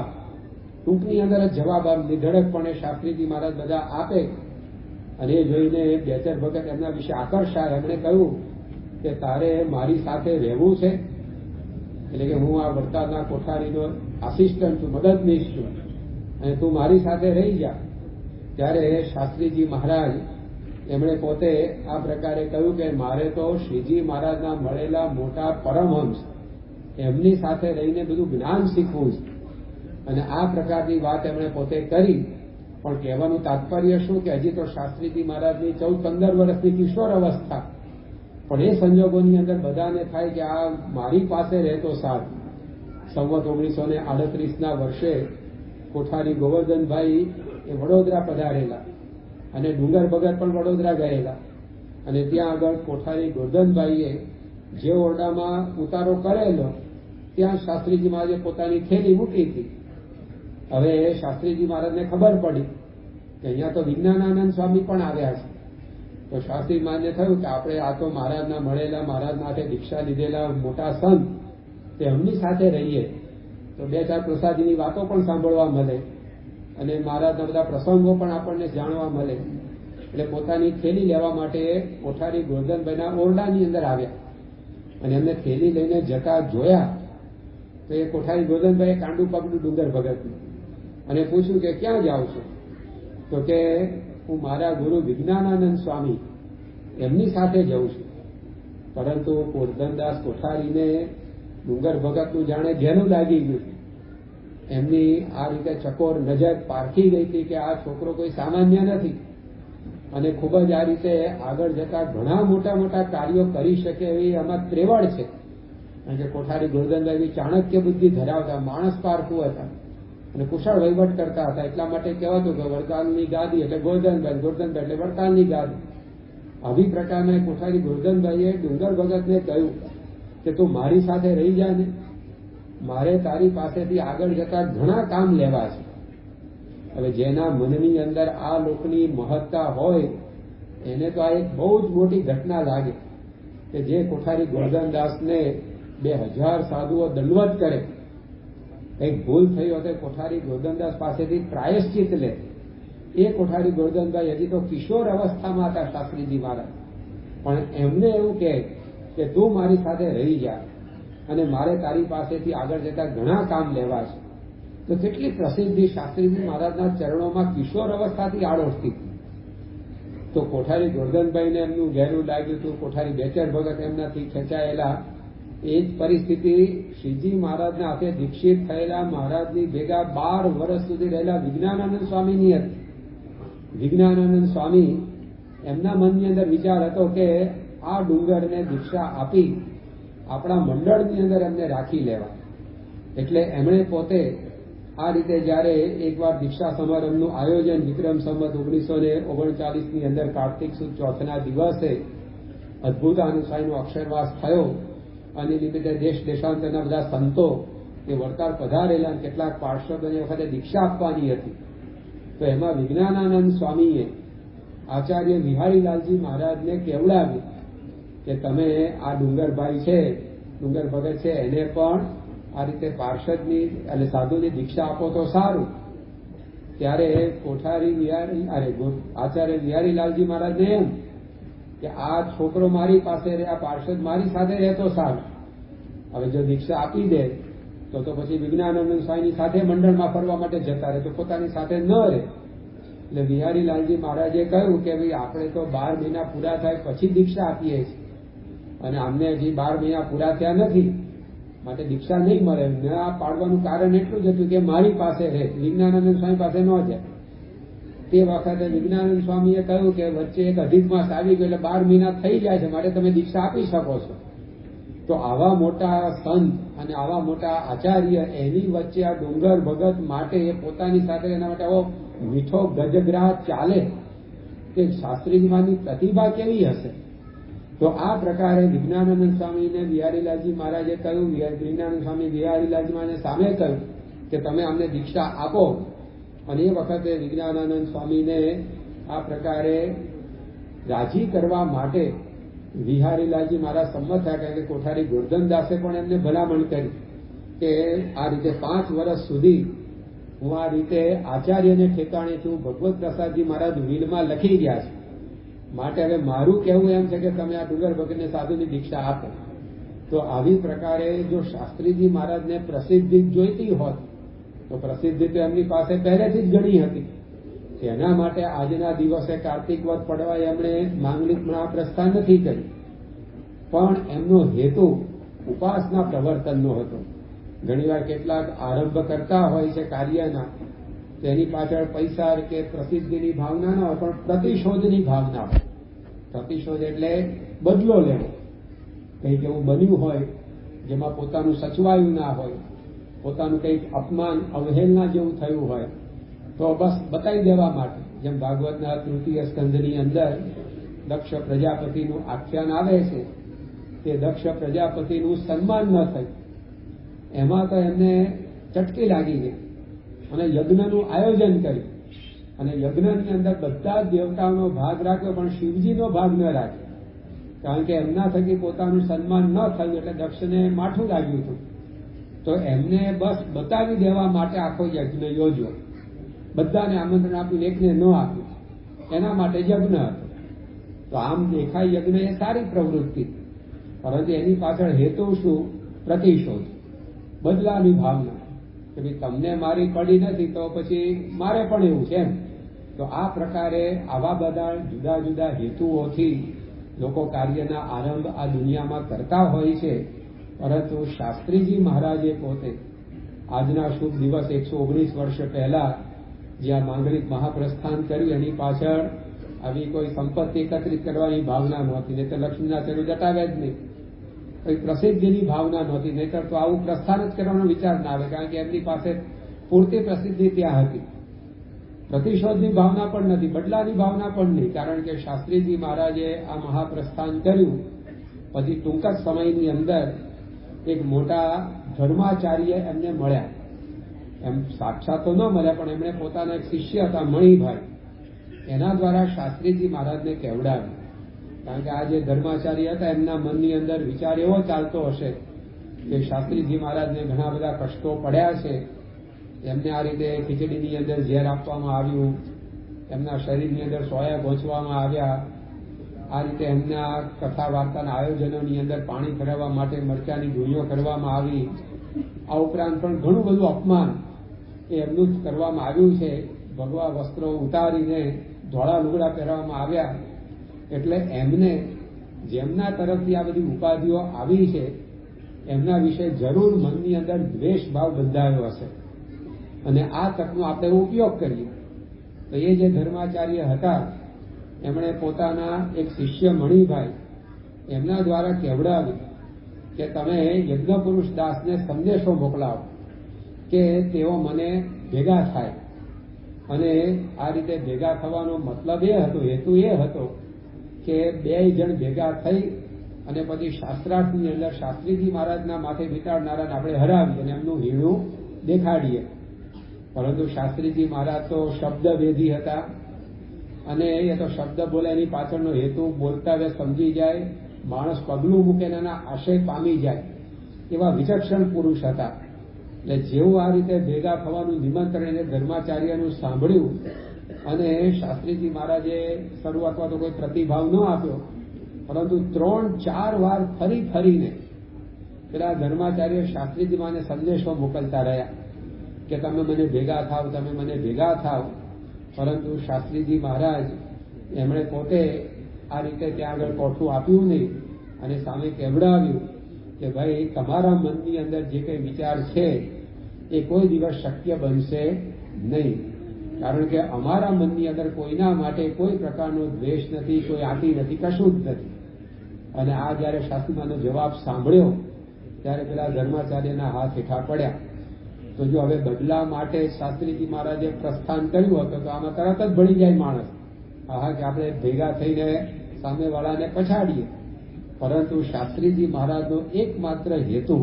ટૂંકની અંદર જ જવાબ આમ નિધડકપણે શાસ્ત્રીજી મહારાજ બધા આપે. અને એ જોઈને બેચર ભગત એમના વિશે આકર્ષાય. એમણે કહ્યું કે તારે મારી સાથે રહેવું છે? એટલે કે હું આ વડતાલના કોઠારીનો આસિસ્ટન્ટ છું, મદદનીશ છું, અને તું મારી સાથે રહી જા. ત્યારે શાસ્ત્રીજી મહારાજ એમણે પોતે આ પ્રકારે કહ્યું કે મારે તો શ્રીજી મહારાજના મળેલા મોટા પરમહંસ એમની સાથે રહીને બધું જ્ઞાન શીખવું છે. અને આ પ્રકારની વાત એમણે પોતે કરી. પણ કહેવાનું તાત્પર્ય શું કે હજી તો શાસ્ત્રીજી મહારાજની 14-15 વર્ષની કિશોર અવસ્થા, પણ એ સંજોગોની અંદર બધાને થાય કે આ મારી પાસે રહેતો સાથ. સંવત 1938ના વર્ષે કોઠારી ગોવર્ધનભાઈ એ વડોદરા પધારેલા, અને ડુંગર ભગત પણ વડોદરા ગયેલા. અને ત્યાં આગળ કોઠારી ગોવર્ધનભાઈએ જે ઓરડામાં ઉતારો કરેલો ત્યાં શાસ્ત્રીજી મહારાજે પોતાની થેલી મૂકી હતી. હવે શાસ્ત્રીજી મહારાજને ખબર પડી કે અહીંયા તો વિજ્ઞાનાનંદ સ્વામી પણ આવ્યા છે. તો શાસ્ત્રી મહારાજને થયું કે આપણે આ તો મહારાજના મળેલા, મહારાજના હાથે દીક્ષા લીધેલા મોટા સંત, તેમની સાથે રહીએ તો 2-4 પ્રસાદીની વાતો પણ સાંભળવા મળે, અને મહારાજના બધા પ્રસંગો પણ આપણને જાણવા મળે. એટલે પોતાની થેલી લેવા માટે કોઠારી ગોવર્ધનભાઈના ઓરડાની અંદર આવ્યા, અને એમને થેલી લઈને જતા જોયા. તો એ કોઠારી ગોવર્ધનભાઈએ કાંડું પકડ્યું ડુંગર ભગતનું અને પૂછ્યું કે ક્યાં જાઉં છું? તો કે હું મારા ગુરુ વિજ્ઞાનાનંદ સ્વામી એમની સાથે જઉં છું. પરંતુ ગોવર્ધનદાસ કોઠારીને ડુંગર ભગતનું જાણે ઘેનું લાગી ગયું. એમની આ રીતે ચકોર નજર પારખી ગઈ હતી કે આ છોકરો કોઈ સામાન્ય નથી, અને ખૂબ જ આ રીતે આગળ જતા ઘણા મોટા મોટા કાર્યો કરી શકે એવી આમાં ત્રેવડ છે. કારણ કે કોઠારી ગોવર્ધનભાઈ ચાણક્ય બુદ્ધિ ધરાવતા, માણસ પારખું હતા અને કુશળ વહીવટ કરતા હતા. એટલા માટે કહેવાતું કે વડતાલની ગાદી એટલે ગોવર્ધનભાઈ, ગોવર્ધનભાઈ એટલે વડતાલની ગાદી. આવી પ્રકારના કોઠારી ગોવર્ધનભાઈએ ડુંગર ભગતને કહ્યું કે તું મારી સાથે રહી જા ને, મારે તારી પાસેથી આગળ જતા ઘણા કામ લેવા છે. હવે જેના મનની અંદર આ લોકની મહત્તા હોય એને તો આ એક બહુ જ મોટી ઘટના લાગે કે જે કોઠારી ગોરધનદાસને 2000 સાધુઓ દંડવત કરે, કંઈક ભૂલ થઈ હોય તો કોઠારી ગોરધનદાસ પાસેથી પ્રાયશ્ચિત લે. એ કોઠારી ગોરધનભાઈ હજી તો કિશોર અવસ્થામાં હતા શાસ્ત્રીજી મહારાજ, પણ એમને એવું કહે કે તું મારી સાથે રહી જા અને મારે તારી પાસેથી આગળ જતા ઘણા કામ લેવા છે. તો કેટલી પ્રસિદ્ધિ શાસ્ત્રીજી મહારાજના ચરણોમાં કિશોર અવસ્થાથી આડોશતી. તો કોઠારી ગોરધનભાઈને એમનું ઘેરું લાગ્યું હતું. કોઠારી બેચર ભગત એમનાથી ખેંચાયેલા. એ જ પરિસ્થિતિ શ્રીજી મહારાજના હાથે દીક્ષિત થયેલા મહારાજની ભેગા 12 વર્ષ સુધી રહેલા વિજ્ઞાનાનંદ સ્વામીની હતી. વિજ્ઞાનાનંદ સ્વામી એમના મનની અંદર વિચાર હતો કે આ ડુંગરને દીક્ષા આપી આપણા મંડળની અંદર એમને રાખી લેવા. એટલે એમણે પોતે આ રીતે જયારે એકવાર દીક્ષા સમારંભનું આયોજન વિક્રમ સંવત 1939ની અંદર કાર્તિક સુદ ચોથના દિવસે અદભુતાનુસાઈનો અક્ષરવાસ થયો અને નિમિત્તે દેશ દેશાંતરના બધા સંતો એ વડતાલ પધારેલા અને કેટલાક પાર્ષદોને વખતે દીક્ષા આપવાની હતી. તો એમાં વિજ્ઞાનાનંદ સ્વામીએ આચાર્ય વિહારીલાલજી મહારાજને કેવડાવ્યું કે તમે આ ડુંગરભાઈ છે, ડુંગર ભગત છે, એને પણ આ રીતે પાર્ષદની એટલે સાધુની દીક્ષા આપો તો સારું. ત્યારે કોઠારી આચાર્ય વિહારીલાલજી મહારાજને એમ કે આ છોકરો મારી પાસે રહે, આ પાર્ષદ મારી સાથે રહેતો સારું. હવે જો દીક્ષા આપી દે તો પછી વિજ્ઞાનાનંદ સ્વામીની સાથે મંડળમાં ફરવા માટે જતા રહે, તો પોતાની સાથે ન રહે. એટલે વિહારીલાલજી મહારાજે કહ્યું કે ભાઈ આપણે તો 12 મહિના પૂરા થાય પછી દીક્ષા આપીએ છીએ અને અમને હજી 12 મહિના પૂરા થયા નથી, માટે દીક્ષા નહીં મળે. ના પાડવાનું કારણ એટલું જ હતું કે મારી પાસે રહે, વિજ્ઞાનાનંદ સ્વામી પાસે ન જાય. તે વખતે વિજ્ઞાનાનંદ સ્વામીએ કહ્યું કે વચ્ચે એક અધિક માસ આવી ગયો એટલે 12 મહિના થઈ જાય છે, માટે તમે દીક્ષા આપી શકો છો. તો આવા મોટા સંત અને આવા મોટા આચાર્ય એની વચ્ચે આ ડુંગર ભગત માટે એ પોતાની સાથે એના માટે આવો મીઠો ગજગ્રાહ ચાલે કે શાસ્ત્રીજીમાંની પ્રતિભા કેવી હશે. તો આ પ્રકારે વિજ્ઞાનાનંદ સ્વામીને બિહારીલાલજી મહારાજે કહ્યું, વિજ્ઞાનાનંદ સ્વામી બિહારીલાલજી મહારાજને સામે કહ્યું કે તમે અમને દીક્ષા આપો. અને એ વખતે વિજ્ઞાનાનંદ સ્વામીને આ પ્રકારે રાજી કરવા માટે વિહારીલાલજી મહારાજ સંમત થયા, કારણ કે કોઠારી ગોરધનદાસે પણ એમને ભલામણ કરી કે આ રીતે 5 વર્ષ સુધી હું આ રીતે આચાર્યને ઠેકાણે છું, ભગવત પ્રસાદજી મહારાજ વીલમાં લખી ગયા છે, માટે હવે મારું કહેવું એમ છે કે તમે આ ડુંગર ભગતને સાધુની દીક્ષા આપો. તો આવી પ્રકારે જો શાસ્ત્રીજી મહારાજને પ્રસિદ્ધિ જોઈતી હોત તો પ્રસિદ્ધિ તો એમની પાસે પહેલેથી જ ઘણી હતી. એના માટે આજના દિવસે કાર્તિક વદ પડવા એમણે માંગલિક મહાપ્રસ્થાન નથી કર્યું, પણ એમનો હેતુ ઉપાસના પ્રવર્તનનો હતો. ઘણીવાર કેટલાક આરંભ કરતા હોય છે કાર્યના, તેની પાછળ પૈસા કે પ્રસિદ્ધિની ભાવના ન હોય, પણ પ્રતિશોધની ભાવના હોય. પ્રતિશોધ એટલે બદલો લેવો. કંઈક એવું બન્યું હોય જેમાં પોતાનું સચવાયું ના હોય, પોતાનું કંઈક અપમાન અવહેલના જેવું થયું હોય, તો બસ બતાવી દેવા માટે. જેમ ભાગવતના 3ય સ્કંદની અંદર દક્ષ પ્રજાપતિનું આખ્યાન આવે છે, તે દક્ષ પ્રજાપતિનું સન્માન ન થયું, એમાં તો એમને ચટકી લાગી ગઈ અને યજ્ઞનું આયોજન કર્યું. અને યજ્ઞની અંદર બધા જ દેવતાઓનો ભાગ રાખ્યો, પણ શિવજીનો ભાગ ન રાખ્યો, કારણ કે એમના થકી પોતાનું સન્માન ન થયું એટલે દક્ષને માઠું લાગ્યું હતું. તો એમને બસ બતાવી દેવા માટે આખો યજ્ઞ યોજ્યો, બધાને આમંત્રણ આપ્યું, એકને ન આપ્યું, એના માટે યજ્ઞ હતો. તો આમ દેખાય યજ્ઞ એ સારી પ્રવૃત્તિ, પરંતુ એની પાછળ હેતુ શું? પ્રતિશોધ, બદલાની ભાવના કે ભાઈ તમને મારી પડી નથી તો પછી મારે પણ એવું છે એમ. તો આ પ્રકારે આવા બધા જુદા જુદા હેતુઓથી લોકો કાર્યના આરંભ આ દુનિયામાં કરતા હોય છે. પરંતુ શાસ્ત્રીજી મહારાજે પોતે આજના શુભ દિવસ 119 વર્ષ પહેલા જ્યાં માંગલિક મહાપ્રસ્થાન કર્યું, એની પાછળ આવી કોઈ સંપત્તિ એકત્રિત કરવાની ભાવના નહોતી, નહીં તો લક્ષ્મીના ચરુ જટાવ્યા જ નહીં. કોઈ પ્રસિદ્ધિની ભાવના નહોતી, નહીતર તો આવું પ્રસ્થાન જ કરવાનો વિચાર ના આવે, કારણ કે એમની પાસે પૂરતી પ્રસિદ્ધિ ત્યાં હતી. પ્રતિશોધની ભાવના પણ નથી, બદલાની ભાવના પણ નહીં, કારણ કે શાસ્ત્રીજી મહારાજે આ મહાપ્રસ્થાન કર્યું પછી ટૂંક જ સમયની અંદર એક મોટા ધર્માચાર્ય એમને મળ્યા. એમ સાક્ષાત તો ન મળ્યા, પણ એમણે પોતાના એક શિષ્ય હતા મણિભાઈ, એના દ્વારા શાસ્ત્રીજી મહારાજને કહેવડાવ્યું. કારણ કે આ જે ધર્માચાર્ય હતા એમના મનની અંદર વિચાર એવો ચાલતો હશે કે શાસ્ત્રીજી મહારાજને ઘણા બધા કષ્ટો પડ્યા છે, એમને આ રીતે ખીચડીની અંદર ઝેર આપવામાં આવ્યું, એમના શરીરની અંદર સોયા પહોંચવામાં આવ્યા, આ રીતે એમના કથા વાર્તાના આયોજનોની અંદર પાણી ભરાવવા માટે મરચાની ગોળીઓ કરવામાં આવી. આ ઉપરાંત પણ ઘણું બધું અપમાન એ એમનું જ કરવામાં આવ્યું છે. ભગવા વસ્ત્રો ઉતારીને ધોળા લુગડા પહેરવામાં આવ્યા. એટલે એમને જેમના તરફથી આ બધી ઉપાધિઓ આવી છે એમના વિશે જરૂર મનની અંદર દ્વેષ ભાવ બંધાયો હશે અને આ તકનો આપણે ઉપયોગ કરીએ. તો એ જે ધર્માચાર્ય હતા એમણે પોતાના એક શિષ્ય મણિભાઈ એમના દ્વારા કહેવડાવ્યું કે તમે યજ્ઞપુરુષ દાસને સંદેશો મોકલાવો કે તેઓ મને ભેગા થાય. અને આ રીતે ભેગા થવાનો મતલબ એ હતો, હેતુ એ હતો કે 2 જણ ભેગા થઈ અને પછી શાસ્ત્રાર્થની અંદર શાસ્ત્રીજી મહારાજના માથે વિતાડનારાને આપણે હરાવી અને એમનું હીણું દેખાડીએ. પરંતુ શાસ્ત્રીજી મહારાજ તો શબ્દભેદી હતા અને એ તો શબ્દ બોલે એની પાછળનો હેતુ બોલતા વે સમજી જાય, માણસ પગલું મૂકે એના આશય પામી જાય એવા વિચક્ષણ પુરુષ હતા. એટલે જેવું આ રીતે ભેગા થવાનું નિમંત્રણ એને ધર્માચાર્યનું સાંભળ્યું અને શાસ્ત્રીજી મહારાજે શરૂઆતમાં તો કોઈ પ્રતિભાવ ન આપ્યો, પરંતુ 3-4 વાર ફરીને પેલા ધર્માચાર્ય શાસ્ત્રીજી માને સંદેશો મોકલતા રહ્યા કે તમે મને ભેગા થાવ, તમે મને ભેગા થાવ. પરંતુ શાસ્ત્રીજી મહારાજ એમણે પોતે આ રીતે ત્યાં આગળ કોઠું આપ્યું નહીં અને સામે કહેવડાવ્યું કે ભાઈ તમારા મનની અંદર જે કંઈ વિચાર છે એ કોઈ દિવસ શક્ય બનશે નહીં. કારણ કે અમારા મનની અંદર કોઈના માટે કોઈ પ્રકારનો દ્વેષ નથી, કોઈ આંટી નથી, કશું જ નથી. અને આ જયારે શાસ્ત્રીમાનો જવાબ સાંભળ્યો ત્યારે પેલા ધર્માચાર્યના હાથ હેઠા પડ્યા. તો જો હવે બદલા માટે શાસ્ત્રીજી મહારાજે પ્રસ્થાન કર્યું હતું તો આમાં તરત જ ભળી જાય માણસ, આહા કે આપણે ભેગા થઈને સામેવાળાને પછાડીએ. પરંતુ શાસ્ત્રીજી મહારાજનો એકમાત્ર હેતુ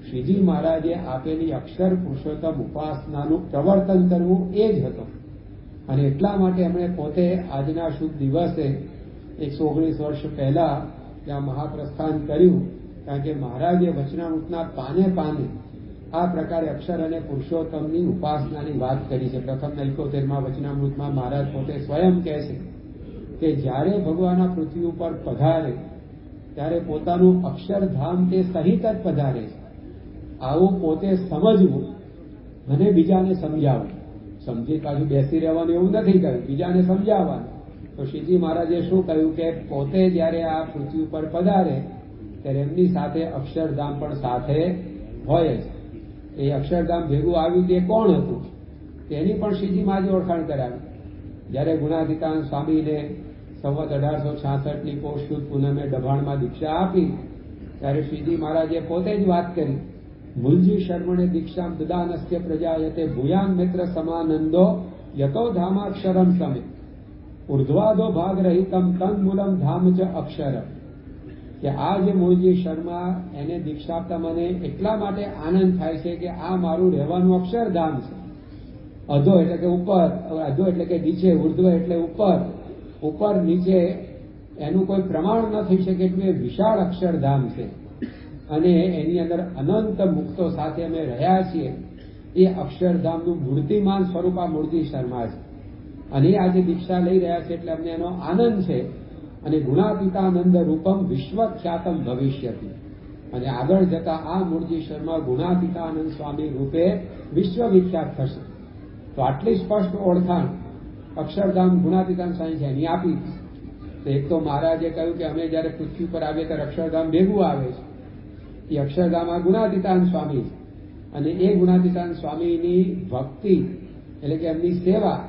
શ્રીજી મહારાજે આપેલી અક્ષર પુરુષોત્તમ ઉપાસનાનું પ્રવર્તન કરવું એ જ હતો. અને એટલા માટે એમણે પોતે આજના શુભ દિવસે 119 વર્ષ પહેલા ત્યાં મહાપ્રસ્થાન કર્યું. કારણ કે મહારાજે વચનામૃતના પાને આ પ્રકારે અક્ષર અને પુરુષોત્તમની ઉપાસનાની વાત કરી છે. પ્રથમ 71માં વચનામૃતમાં મહારાજ પોતે સ્વયં કહે છે કે જ્યારે ભગવાન આ પૃથ્વી ઉપર પધારે ત્યારે પોતાનું અક્ષરધામ તે સહિત જ પધારે છે. આવું પોતે સમજવું અને બીજાને સમજાવવું. સમજી પાછું બેસી રહેવાનું એવું નથી કહ્યું, બીજાને સમજાવવાનું. તો શ્રીજી મહારાજે શું કહ્યું કે પોતે જ્યારે આ પૃથ્વી ઉપર પધારે ત્યારે એમની સાથે અક્ષરધામ પણ સાથે હોય જ. એ અક્ષરધામ ભેગું આવ્યું તે કોણ હતું તેની પણ શ્રીજી મહારાજે ઓળખાણ કરાવી. જ્યારે ગુણાતીતાન સ્વામીને સંવત 1866ની પોષ સુદ પૂનમે ડભાણમાં દીક્ષા આપી ત્યારે શ્રીજી મહારાજે પોતે જ વાત કરી, મૂલજી શર્મણે દીક્ષામ દદાનસ્ય પ્રજાયતે ભૂયાન મિત્ર સમાનંદો યતો ધામાક્ષરમ સમે ઉર્ધ્વાદો ભાગ રહિતમ તન મૂલમ ધામ ચ અક્ષર. કે આ જે મૂળજી શર્મા એને દીક્ષા આપતા મને એટલા માટે આનંદ થાય છે કે આ મારું રહેવાનું અક્ષરધામ છે. અધો એટલે કે ઉપર, અધો એટલે કે નીચે, ઉર્ધ્વ એટલે ઉપર નીચે એનું કોઈ પ્રમાણ ન થઈ શકે એટલું એ વિશાળ અક્ષરધામ છે. અને એની અંદર અનંત મુક્તો સાથે અમે રહ્યા છીએ. એ અક્ષરધામનું મૂર્તિમાન સ્વરૂપ આ મૂળજી શર્મા છે. અને આજે દીક્ષા લઈ રહ્યા છે એટલે અમને એનો આનંદ છે. અને ગુણાતીતાનંદ રૂપમ વિશ્વખ્યાતમ ભવિષ્યતિ. અને આગળ જતા આ મૂળજી શર્મા ગુણાતીતાનંદ સ્વામી રૂપે વિશ્વવિખ્યાત થશે. તો આટલી સ્પષ્ટ ઓળખાણ અક્ષરધામ ગુણાતીતાનંદ સ્વામી છે એની આપી. તો એક તો મહારાજે કહ્યું કે અમે જયારે પૃથ્વી પર આવીએ ત્યારે અક્ષરધામ ભેગું આવે છે. એ અક્ષરધામ આ ગુણાતીતાનંદ સ્વામી છે. અને એ ગુણાતીતાનંદ સ્વામીની ભક્તિ એટલે કે એમની સેવા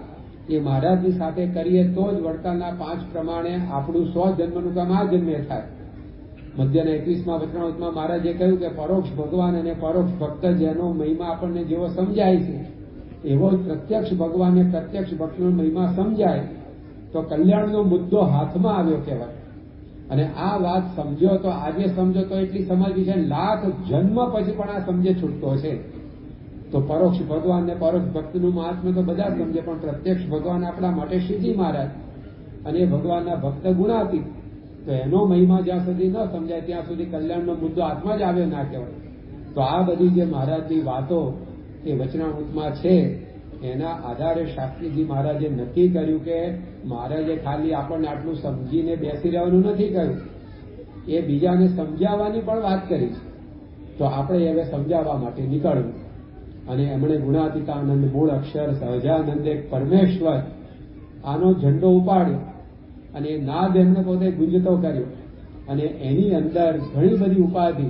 એ મહારાજની સાથે કરીએ તો જ વડતાલના 5 પ્રમાણે આપણું 100 જન્મનું કામ આ જન્મે થાય. મધ્યના 21માં વચનામૃતમાં મહારાજે કહ્યું કે પરોક્ષ ભગવાન અને પરોક્ષ ભક્ત જેનો મહિમા આપણને જેવો સમજાય છે એવો જ પ્રત્યક્ષ ભગવાન અને પ્રત્યક્ષ ભક્તનો મહિમા સમજાય તો કલ્યાણનો મુદ્દો હાથમાં આવ્યો કહેવાય. અને આ વાત સમજો તો આજે સમજો તો એટલી સમજવી છે, લાખ જન્મ પછી પણ આ સમજે છૂટતો છે. તો પરોક્ષ ભગવાન ને પરોક્ષ ભક્તનું મહાત્મ્ય તો બધા સમજે, પણ પ્રત્યક્ષ ભગવાન આપણા માટે શ્રીજી મહારાજ અને ભગવાનના ભક્ત ગુણાતીત. તો એનો મહિમા જ્યાં સુધી ન સમજાય ત્યાં સુધી કલ્યાણનો મુદ્દો આત્મા જ આવ્યો ના કહેવાય. તો આ બધી જે મહારાજની વાતો એ વચનામૃતમાં છે, એના આધારે શાસ્ત્રીજી મહારાજે નક્કી કર્યું કે મહારાજે ખાલી આપણને આટલું સમજીને બેસી રહેવાનું નથી કહ્યું, એ બીજાને સમજાવવાની પણ વાત કરી છે. તો આપણે હવે સમજાવવા માટે નીકળવું. અને એમણે ગુણાતીતાનંદ, મૂળ અક્ષર, સહજાનંદ, એક પરમેશ્વર આનો ઝંડો ઉપાડ્યો અને નાદ એમણે પોતે ગુંજતો કર્યો. અને એની અંદર ઘણી બધી ઉપાધિ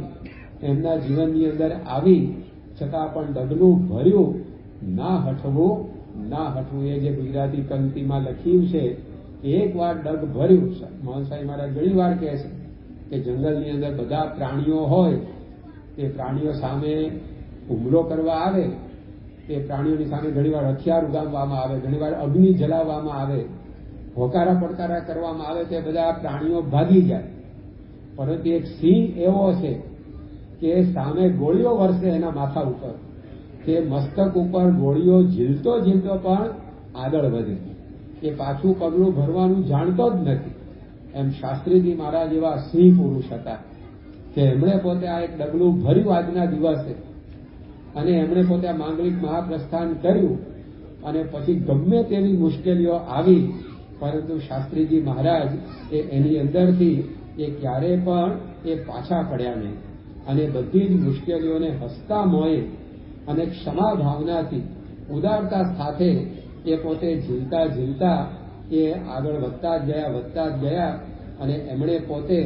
એમના જીવનની અંદર આવી છતાં પણ ડગલું ભર્યું, ના હટવું, ના હટવું. એ જે ગુજરાતી પંક્તિમાં લખ્યું છે, એક વાર ડગ ભર્યું. મોહન સાંઈ મહારાજ ઘણી વાર કહે છે કે જંગલની અંદર બધા પ્રાણીઓ હોય, તે પ્રાણીઓ સામે હુમલો કરવા આવે, તે પ્રાણીઓની સામે ઘણીવાર હથિયાર ઉગામવામાં આવે, ઘણીવાર અગ્નિ જલાવવામાં આવે, હોકારા પડકારા કરવામાં આવે, તે બધા પ્રાણીઓ ભાગી જાય. પરંતુ એક સિંહ એવો છે કે સામે ગોળીઓ વરસે એના માથા ઉપર, તે મસ્તક ઉપર ગોળીઓ ઝીલતો ઝીલતો પણ આગળ વધે, એ પાછું પગલું ભરવાનું જાણતો જ નથી. એમ શાસ્ત્રીજી મહારાજ એવા સિંહ પુરુષ હતા કે એમણે પોતે આ એક ડગલું ભર્યું આજના દિવસે, અને એમણે પોતે આ માંગલિક મહાપ્રસ્થાન કર્યું. અને પછી ગમે તેવી મુશ્કેલીઓ આવી, પરંતુ શાસ્ત્રીજી મહારાજ એની અંદરથી એ ક્યારે પણ એ પાછા પડ્યા નહીં. અને બધી જ મુશ્કેલીઓને હસતા મોંએ અને ક્ષમા ભાવનાથી, ઉદારતા સાથે એ પોતે ઝીલતા ઝીલતા એ આગળ વધતા જ ગયા. અને એમણે પોતે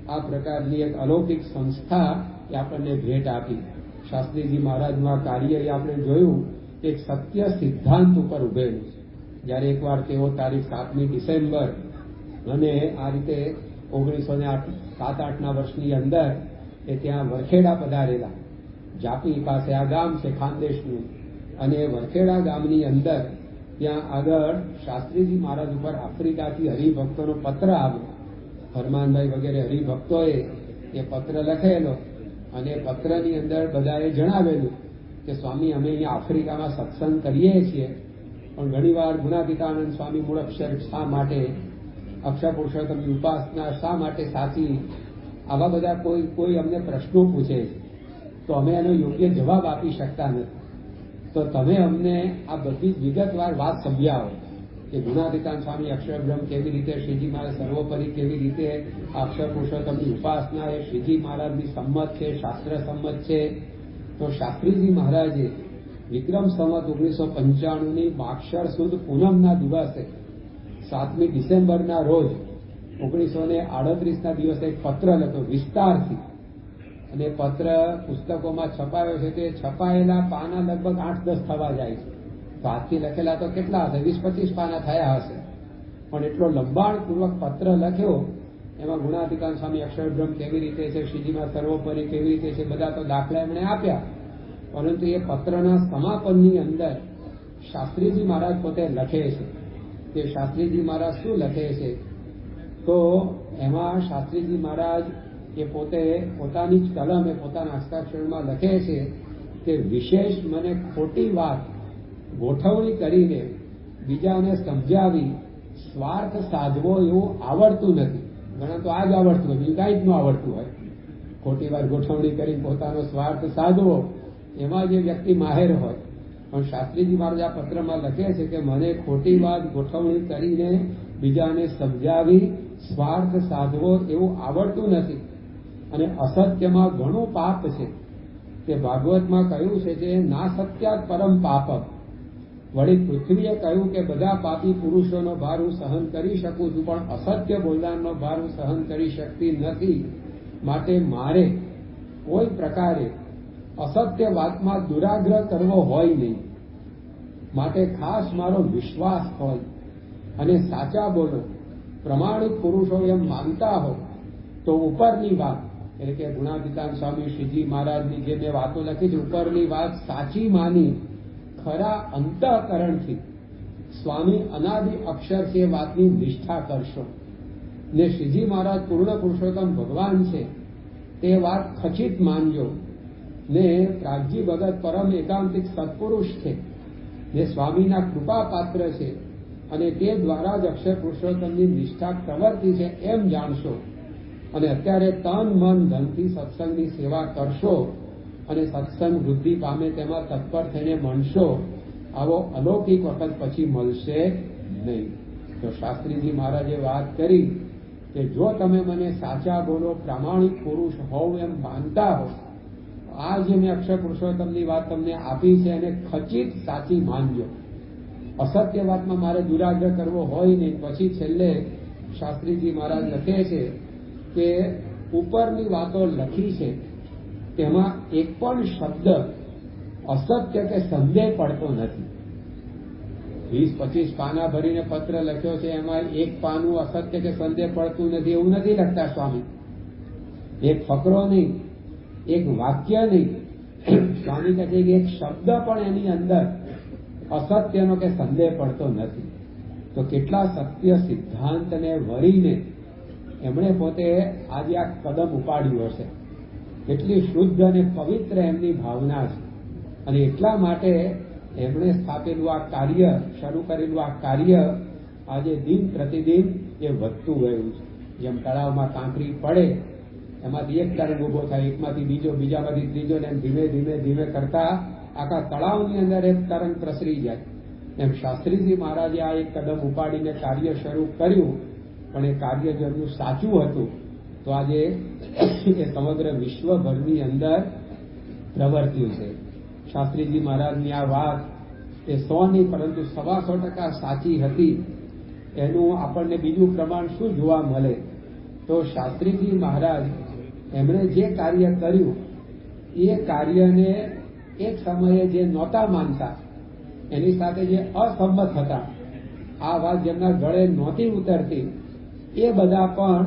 આ પ્રકારની એક અલૌકિક સંસ્થા એ આપણને ભેટ આપી. શાસ્ત્રીજી મહારાજનું આ કાર્ય એ આપણે જોયું કે એક સત્ય સિદ્ધાંત ઉપર ઉભેલું છે. જ્યારે એકવાર તેઓ તારીખ 7મી ડિસેમ્બર અને આ રીતે 1907-8ના વર્ષની અંદર એ ત્યાં વરખેડા પધારેલા. જાપી પાસે આ ગામ છે ખાનદેશનું, અને વરખેડા ગામની અંદર ત્યાં આગળ શાસ્ત્રીજી મહારાજ ઉપર આફ્રિકાથી હરિભક્તોનો પત્ર આવ્યો. હરમાનભાઈ વગેરે હરિભક્તોએ એ પત્ર લખેલો, અને પત્રની અંદર બધાએ જણાવેલું કે સ્વામી, અમે અહીંયા આફ્રિકામાં સત્સંગ કરીએ છીએ, પણ ઘણીવાર ગુણાતીતાનંદ સ્વામી મૂળ અક્ષર શા માટે, અક્ષર પુરુષોત્તમની ઉપાસના શા માટે સાચી, આવા બધા કોઈ અમને પ્રશ્નો પૂછે છે, તો અમે એનો યોગ્ય જવાબ આપી શકતા નથી. તો તમે અમને આ બધી વિગતવાર વાત સમજાવો કે ગુણાતીતાનંદ સ્વામી અક્ષરબ્રહ્મ કેવી રીતે, શ્રીજી મહારાજ સર્વોપરી કેવી રીતે અક્ષર પુરુષોત્તમની ઉપાસના એ શ્રીજી મહારાજની સંમત છે, શાસ્ત્ર સંમત છે. તો શાસ્ત્રીજી મહારાજે વિક્રમ સંવત 1995ની માક્ષર સુદ પૂનમના દિવસે 7મી ડિસેમ્બરના રોજ 1938ના દિવસે એક પત્ર લખ્યો વિસ્તારથી. અને પત્ર પુસ્તકોમાં છપાયો છે, તે છપાયેલા પાના લગભગ 8-10 થવા જાય છે. તો હાથથી લખેલા તો કેટલા હશે, 20-25 પાના થયા હશે. પણ એટલો લંબાણપૂર્વક પત્ર લખ્યો, એમાં ગુણાતીતાનંદ સ્વામી અક્ષરબ્રહ્મ કેવી રીતે છે, શ્રીજીમાં સર્વોપરી કેવી રીતે છે, બધા તો દાખલા એમણે આપ્યા. પરંતુ એ પત્રના સમાપનની અંદર શાસ્ત્રીજી મહારાજ પોતે લખે છે. તે શાસ્ત્રીજી મહારાજ શું લખે છે, તો એમાં શાસ્ત્રીજી મહારાજ એ પોતે પોતાની જ કલમે પોતાના હસ્તાક્ષરમાં લખે છે કે વિશેષ મને ખોટી વાત ગોઠવણી કરીને બીજાને સમજાવી સ્વાર્થ સાધવો એવું આવડતું નથી. ઘણા તો આ જ આવડતું હોય, બીજું કાંઈ જ ન આવડતું હોય. ખોટી વાત ગોઠવણી કરીને પોતાનો સ્વાર્થ સાધવો, એમાં જે વ્યક્તિ માહેર હોય. પણ શાસ્ત્રીજી મહારાજ આ પત્રમાં લખે છે કે મને ખોટી વાત ગોઠવણી કરીને બીજાને સમજાવી સ્વાર્થ સાધવો એવું આવડતું નથી, અને અસત્યમાં ઘણું પાપ છે. તે ભાગવતમાં કહ્યું છે કે ના સત્યાત પરમ પાપ. વળી પૃથ્વીએ કહ્યું કે બધા પાપી પુરુષોનો ભાર હું સહન કરી શકું છું, પણ અસત્ય બોલનારનો ભાર હું સહન કરી શકતી નથી. માટે મારે કોઈ પ્રકારે અસત્ય વાતમાં દુરાગ્રહ કરવો હોય નહીં. માટે ખાસ મારો વિશ્વાસ હોય અને સાચા બોલો, પ્રમાણિક પુરુષો એમ માનતા હો, તો ઉપરની વાત એટલે કે ગુણાતીતાનંદ સ્વામી શ્રીજી મહારાજની જે મેં વાતો લખી છે, ઉપરની વાત સાચી માની ખરા અંતઃકરણથી સ્વામી અનાદિ અક્ષરથી એ વાતની નિષ્ઠા કરશો. ને શ્રીજી મહારાજ પૂર્ણ પુરુષોત્તમ ભગવાન છે તે વાત ખચિત માનજો. ને પ્રાગજી ભગત પરમ એકાંતિક સત્પુરુષ છે, જે સ્વામીના કૃપા પાત્ર છે અને તે દ્વારા જ અક્ષર પુરુષોત્તમની નિષ્ઠા પ્રવર્તી છે એમ જાણશો અને અત્યારે તન મન ધનથી સત્સંગની સેવા કરશો અને સત્સંગ વૃદ્ધિ પામે તેમાં તત્પર થઈને મનશો, આવો અલૌકિક વખત પછી મળશે નહીં. તો શાસ્ત્રીજી મહારાજે વાત કરી કે જો તમે મને સાચા બોલો, પ્રામાણિક પુરુષ હોવ એમ માનતા હો, આ જે મેં અક્ષર પુરુષોત્તમની વાત તમને આપી છે એને ખચિત સાચી માનજો. અસત્ય વાતમાં મારે દુરાગ્રહ કરવો હોય નહીં. પછી છેલ્લે શાસ્ત્રીજી મહારાજ લખે છે કે ઉપરની વાતો લખી છે તેમાં એક પણ શબ્દ અસત્ય કે સંદેહ પડતો નથી. 20-25 પાના ભરીને પત્ર લખ્યો છે, એમાં એક પાનું અસત્ય કે સંદેહ પડતું નથી એવું નથી લખતા સ્વામી. એક ફકરો નહીં, એક વાક્ય નહીં, સ્વામી કહે છે કે એક શબ્દ પણ એની અંદર અસત્યનો કે સંદેહ પડતો નથી. તો કેટલા સત્ય સિદ્ધાંતને વરીને એમણે પોતે આજે આ કદમ ઉપાડ્યું હશે. એટલી શુદ્ધ અને પવિત્ર એમની ભાવના છે અને એટલા માટે એમણે સ્થાપેલું આ કાર્ય, શરૂ કરેલું આ કાર્ય આજે દિન પ્રતિદિન એ વધતું ગયું છે. જેમ તળાવમાં કાંકરી પડે એમાંથી એક તરંગ ઉભો થાય, એકમાંથી બીજો, બીજામાંથી ત્રીજો, ને એમ ધીમે ધીમે ધીમે કરતા આખા તળાવની અંદર એક તરંગ પ્રસરી જાય. એમ શાસ્ત્રીજી મહારાજે આ એક કદમ ઉપાડીને કાર્ય શરૂ કર્યું, પણ એ કાર્ય જેમનું સાચું હતું તો આજે એ સમગ્ર વિશ્વભરની અંદર પ્રવર્ત્યું છે. શાસ્ત્રીજી મહારાજની આ વાત એ 100 નહીં પરંતુ 125% સાચી હતી. એનું આપણને બીજું પ્રમાણ શું જોવા મળે? તો શાસ્ત્રીજી મહારાજ એમણે જે કાર્ય કર્યું એ કાર્યને એક સમયે જે નહોતા માનતા, એની સાથે જે અસંમત હતા, આ વાત જેમના ગળે નહોતી ઉતરતી, એ બધા પણ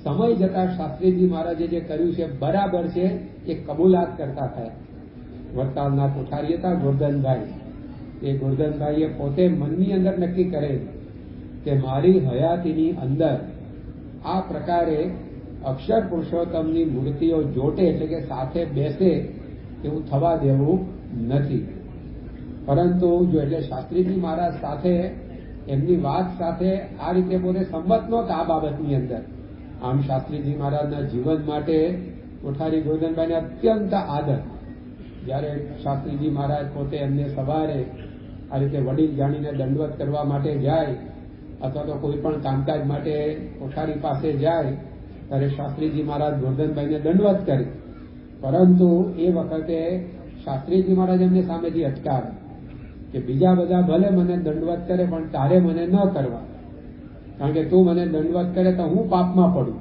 સમય જતા શાસ્ત્રીજી મહારાજે જે કર્યું છે બરાબર છે એ કબૂલાત કરતા થયા. વડતાલના કોઠારી હતા ગોરધનભાઈ. એ ગોરધનભાઈએ પોતે મનની અંદર નક્કી કરે કે મારી હયાતીની અંદર આ પ્રકારે અક્ષર પુરુષોત્તમની મૂર્તિઓ જોટે એટલે કે સાથે બેસે એવું થવા દેવું નથી. પરંતુ જો એટલે શાસ્ત્રીજી મહારાજ સાથે એમની વાત સાથે આ રીતે પોતે સંમત નહોતા આ બાબતની અંદર. આમ શાસ્ત્રીજી મહારાજના જીવન માટે કોઠારી ગોરધનભાઈને અત્યંત આદર. જ્યારે શાસ્ત્રીજી મહારાજ પોતે એમને સવારે આ રીતે વડીલ જાણીને દંડવત કરવા માટે જાય અથવા તો કોઈ પણ કામકાજ માટે કોઠારી પાસે જાય ત્યારે શાસ્ત્રીજી મહારાજ ગોરધનભાઈને દંડવત કરે. પરંતુ એ વખતે શાસ્ત્રીજી મહારાજ એમને સામેથી અટકાવે કે બીજા બધા ભલે મને દંડવત કરે પણ તારે મને ન કરવા, કારણ કે તું મને દંડવત કરે તો હું પાપમાં પડું,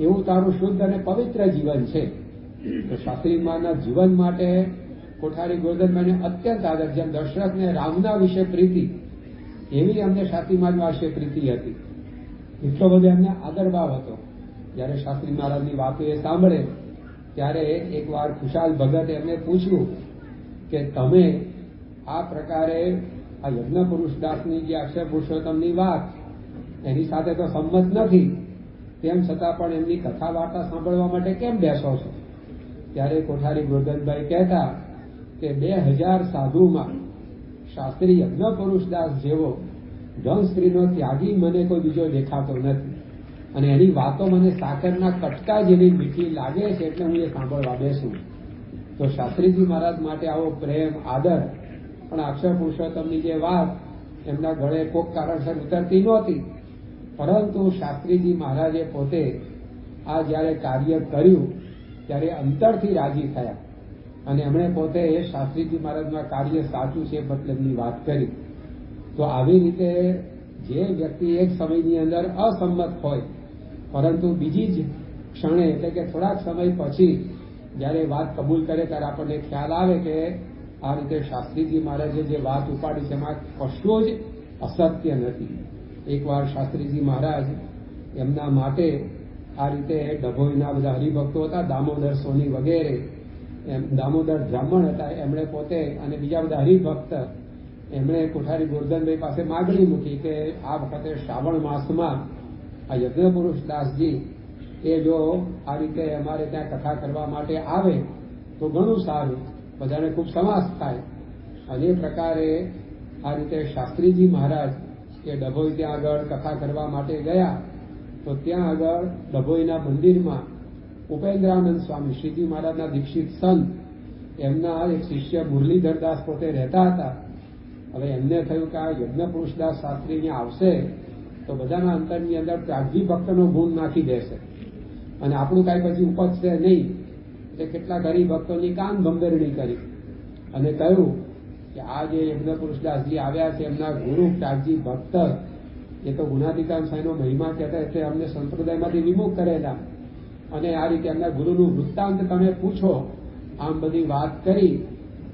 એવું તારું શુદ્ધ અને પવિત્ર જીવન છે. તો શાસ્ત્રી મહારાજના જીવન માટે કોઠારી ગોરધનભાઈને અત્યંત આદર. જેમ દશરથને રામના વિશે પ્રીતિ, એવી અમને શાસ્ત્રી મહારાજ વિશે પ્રીતિ હતી. એટલો બધો એમને આદરભાવ હતો. જ્યારે શાસ્ત્રી મહારાજની વાતો એ સાંભળે ત્યારે એકવાર ખુશાલ ભગતે એમને પૂછ્યું કે તમે આ પ્રકારે આ યજ્ઞ પુરુષદાસની જે અક્ષર પુરુષોત્તમની વાત એની સાથે તો સંમત નથી, તેમ છતાં પણ એમની કથા વાર્તા સાંભળવા માટે કેમ બેસો છો? ત્યારે કોઠારી ગોરધનભાઈ કહેતા કે 2000 સાધુમાં શાસ્ત્રી યજ્ઞ પુરુષદાસ જેવો ધન સ્ત્રીનો ત્યાગી મને કોઈ બીજો દેખાતો નથી અને એની વાતો મને સાકરના કટકા જેવી મીઠી લાગે છે, એટલે હું એ સાંભળવા બેસું. તો શાસ્ત્રીજી મહારાજ માટે આવો પ્રેમ આદર, પણ અક્ષર પુરુષોત્તમની જે વાત એમના ગળે કોઈક કારણસર ઉતરતી નહોતી, પરંતુ શાસ્ત્રીજી મહારાજે પોતે આ જ્યારે કાર્ય કર્યું ત્યારે અંતરથી રાજી થયા અને એમણે પોતે એ શાસ્ત્રીજી મહારાજના કાર્ય સાચું છે મતલબની વાત કરી. તો આવી રીતે જે વ્યક્તિ એક સમયની અંદર અસંમત હોય પરંતુ બીજી જ ક્ષણે એટલે કે થોડાક સમય પછી જ્યારે વાત કબૂલ કરે ત્યારે આપણને ખ્યાલ આવે કે આ રીતે શાસ્ત્રીજી મહારાજે જે વાત ઉપાડી છે એમાં કશું જ અસત્ય નથી. એકવાર શાસ્ત્રીજી મહારાજ એમના માટે આ રીતે ડભોઈના બધા હરિભક્તો હતા, દામોદર સોની વગેરે, એમ દામોદર બ્રાહ્મણ હતા, એમણે પોતે અને બીજા બધા હરિભક્ત એમણે કોઠારી ગોરધનભાઈ પાસે માગણી મૂકી કે આ વખતે શ્રાવણ માસમાં આ યજ્ઞ પુરુષ દાસજી એ જો આ રીતે અમારે ત્યાં કથા કરવા માટે આવે તો ઘણું સારું, બધાને ખૂબ સમાસ થાય. અને એ પ્રકારે આ રીતે શાસ્ત્રીજી મહારાજ એ ડભોઈ ત્યાં આગળ કથા કરવા માટે ગયા, તો ત્યાં આગળ ડભોઈના મંદિરમાં ઉપેન્દ્રાનંદ સ્વામી, શ્રીજી મહારાજના દીક્ષિત સંત, એમના એક શિષ્ય મુરલીધરદાસ પોતે રહેતા હતા. હવે એમને થયું કે આ યજ્ઞપુરુષદાસ શાસ્ત્રી અહીંયા આવશે તો બધાના અંતરની અંદર ત્યાગજી ભક્તનો ગુણ નાખી દેશે અને આપણું કાંઈ પછી ઉપજશે નહીં. એટલે કેટલાક હરિભક્તોની કાન ભંભેરણી કરી અને કહ્યું કે આ જે યજ્ઞપુરુષદાસજી આવ્યા છે એમના ગુરુ ત્યાગજી ભક્ત, એ તો ગુણાધિકાર સાંઈનો મહિમા કહેતા એટલે અમને સંપ્રદાયમાંથી વિમુખ કરેલા, અને આ રીતે એમના ગુરુનું વૃત્તાંત તમે પૂછો, આમ બધી વાત કરી.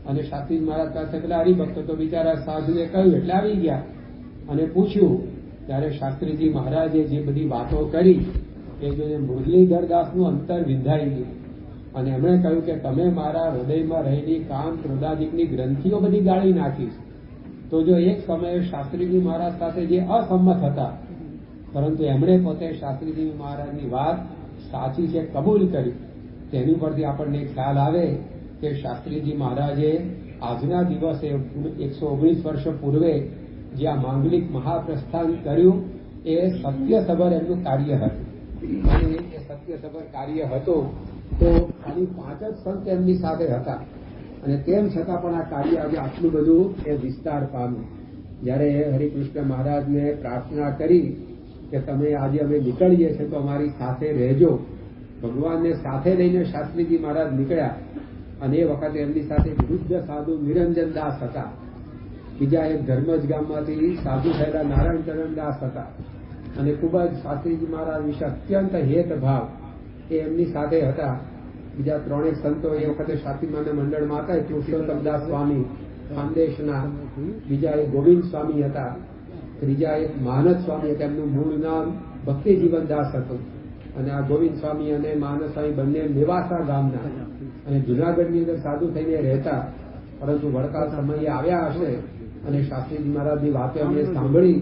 અને શાસ્ત્રીજી મહારાજ પાસે પેલા હરિભક્તો તો બિચારા સાધુએ કહ્યું એટલે આવી ગયા અને પૂછ્યું. ત્યારે શાસ્ત્રીજી મહારાજે જે બધી વાતો કરી એ જોઈને મુરલીધરદાસનું અંતર વિંધાઈ ગયું અને એમણે કહ્યું કે તમે મારા હૃદયમાં રહેલી કામ ક્રોધાદિકની ગ્રંથિઓ બધી ગાળી નાખીશ. તો જો એક સમયે શાસ્ત્રીજી મહારાજ સાથે જે અસંમત હતા, પરંતુ એમણે પોતે શાસ્ત્રીજી મહારાજની વાત સાચી છે કબૂલ કરી, તેની પરથી આપણને ખ્યાલ આવે કે શાસ્ત્રીજી મહારાજે આજના દિવસે 119 વર્ષ પૂર્વે જે આ માંગલિક મહાપ્રસ્થાન કર્યું એ સત્યસભર એમનું કાર્ય હતું. અને એ સત્યસભર કાર્ય હતું તો ખાલી 5 જ સંત એમની સાથે હતા અને તેમ છતાં પણ આ કાર્ય આજે આટલું બધું એ વિસ્તાર પામ્યું. જ્યારે હરિકૃષ્ણ મહારાજને પ્રાર્થના કરી કે તમે આજે અમે નીકળીએ છીએ તો અમારી સાથે રહેજો, ભગવાનને સાથે લઈને શાસ્ત્રીજી મહારાજ નીકળ્યા. અને એ વખતે એમની સાથે વૃદ્ધ સાધુ નિરંજન દાસ હતા, બીજા એક ધર્મજ ગામમાંથી સાધુ થયેલા નારાયણ દાસ હતા, અને ખૂબ જ શાસ્ત્રીજી મહારાજ વિશે અત્યંત હેત ભાવ એ એમની સાથે હતા. બીજા 3 સંતો એ વખતે શાસ્ત્રીમાના મંડળમાં હતા, પુરુષોત્તમદાસ સ્વામી ખાનદેશના, બીજા એક ગોવિંદ સ્વામી હતા, ત્રીજા એક માનદ સ્વામી હતા, એમનું મૂળ નામ ભક્તિજીવનદાસ હતું. અને આ ગોવિંદ સ્વામી અને માનદ સ્વામી બંને મેવાસા ગામના અને જુનાગઢની અંદર સાધુ થઈને રહેતા, પરંતુ વડતાલ સમયે આવ્યા હશે અને શાસ્ત્રીજી મહારાજની વાતો એમને સાંભળી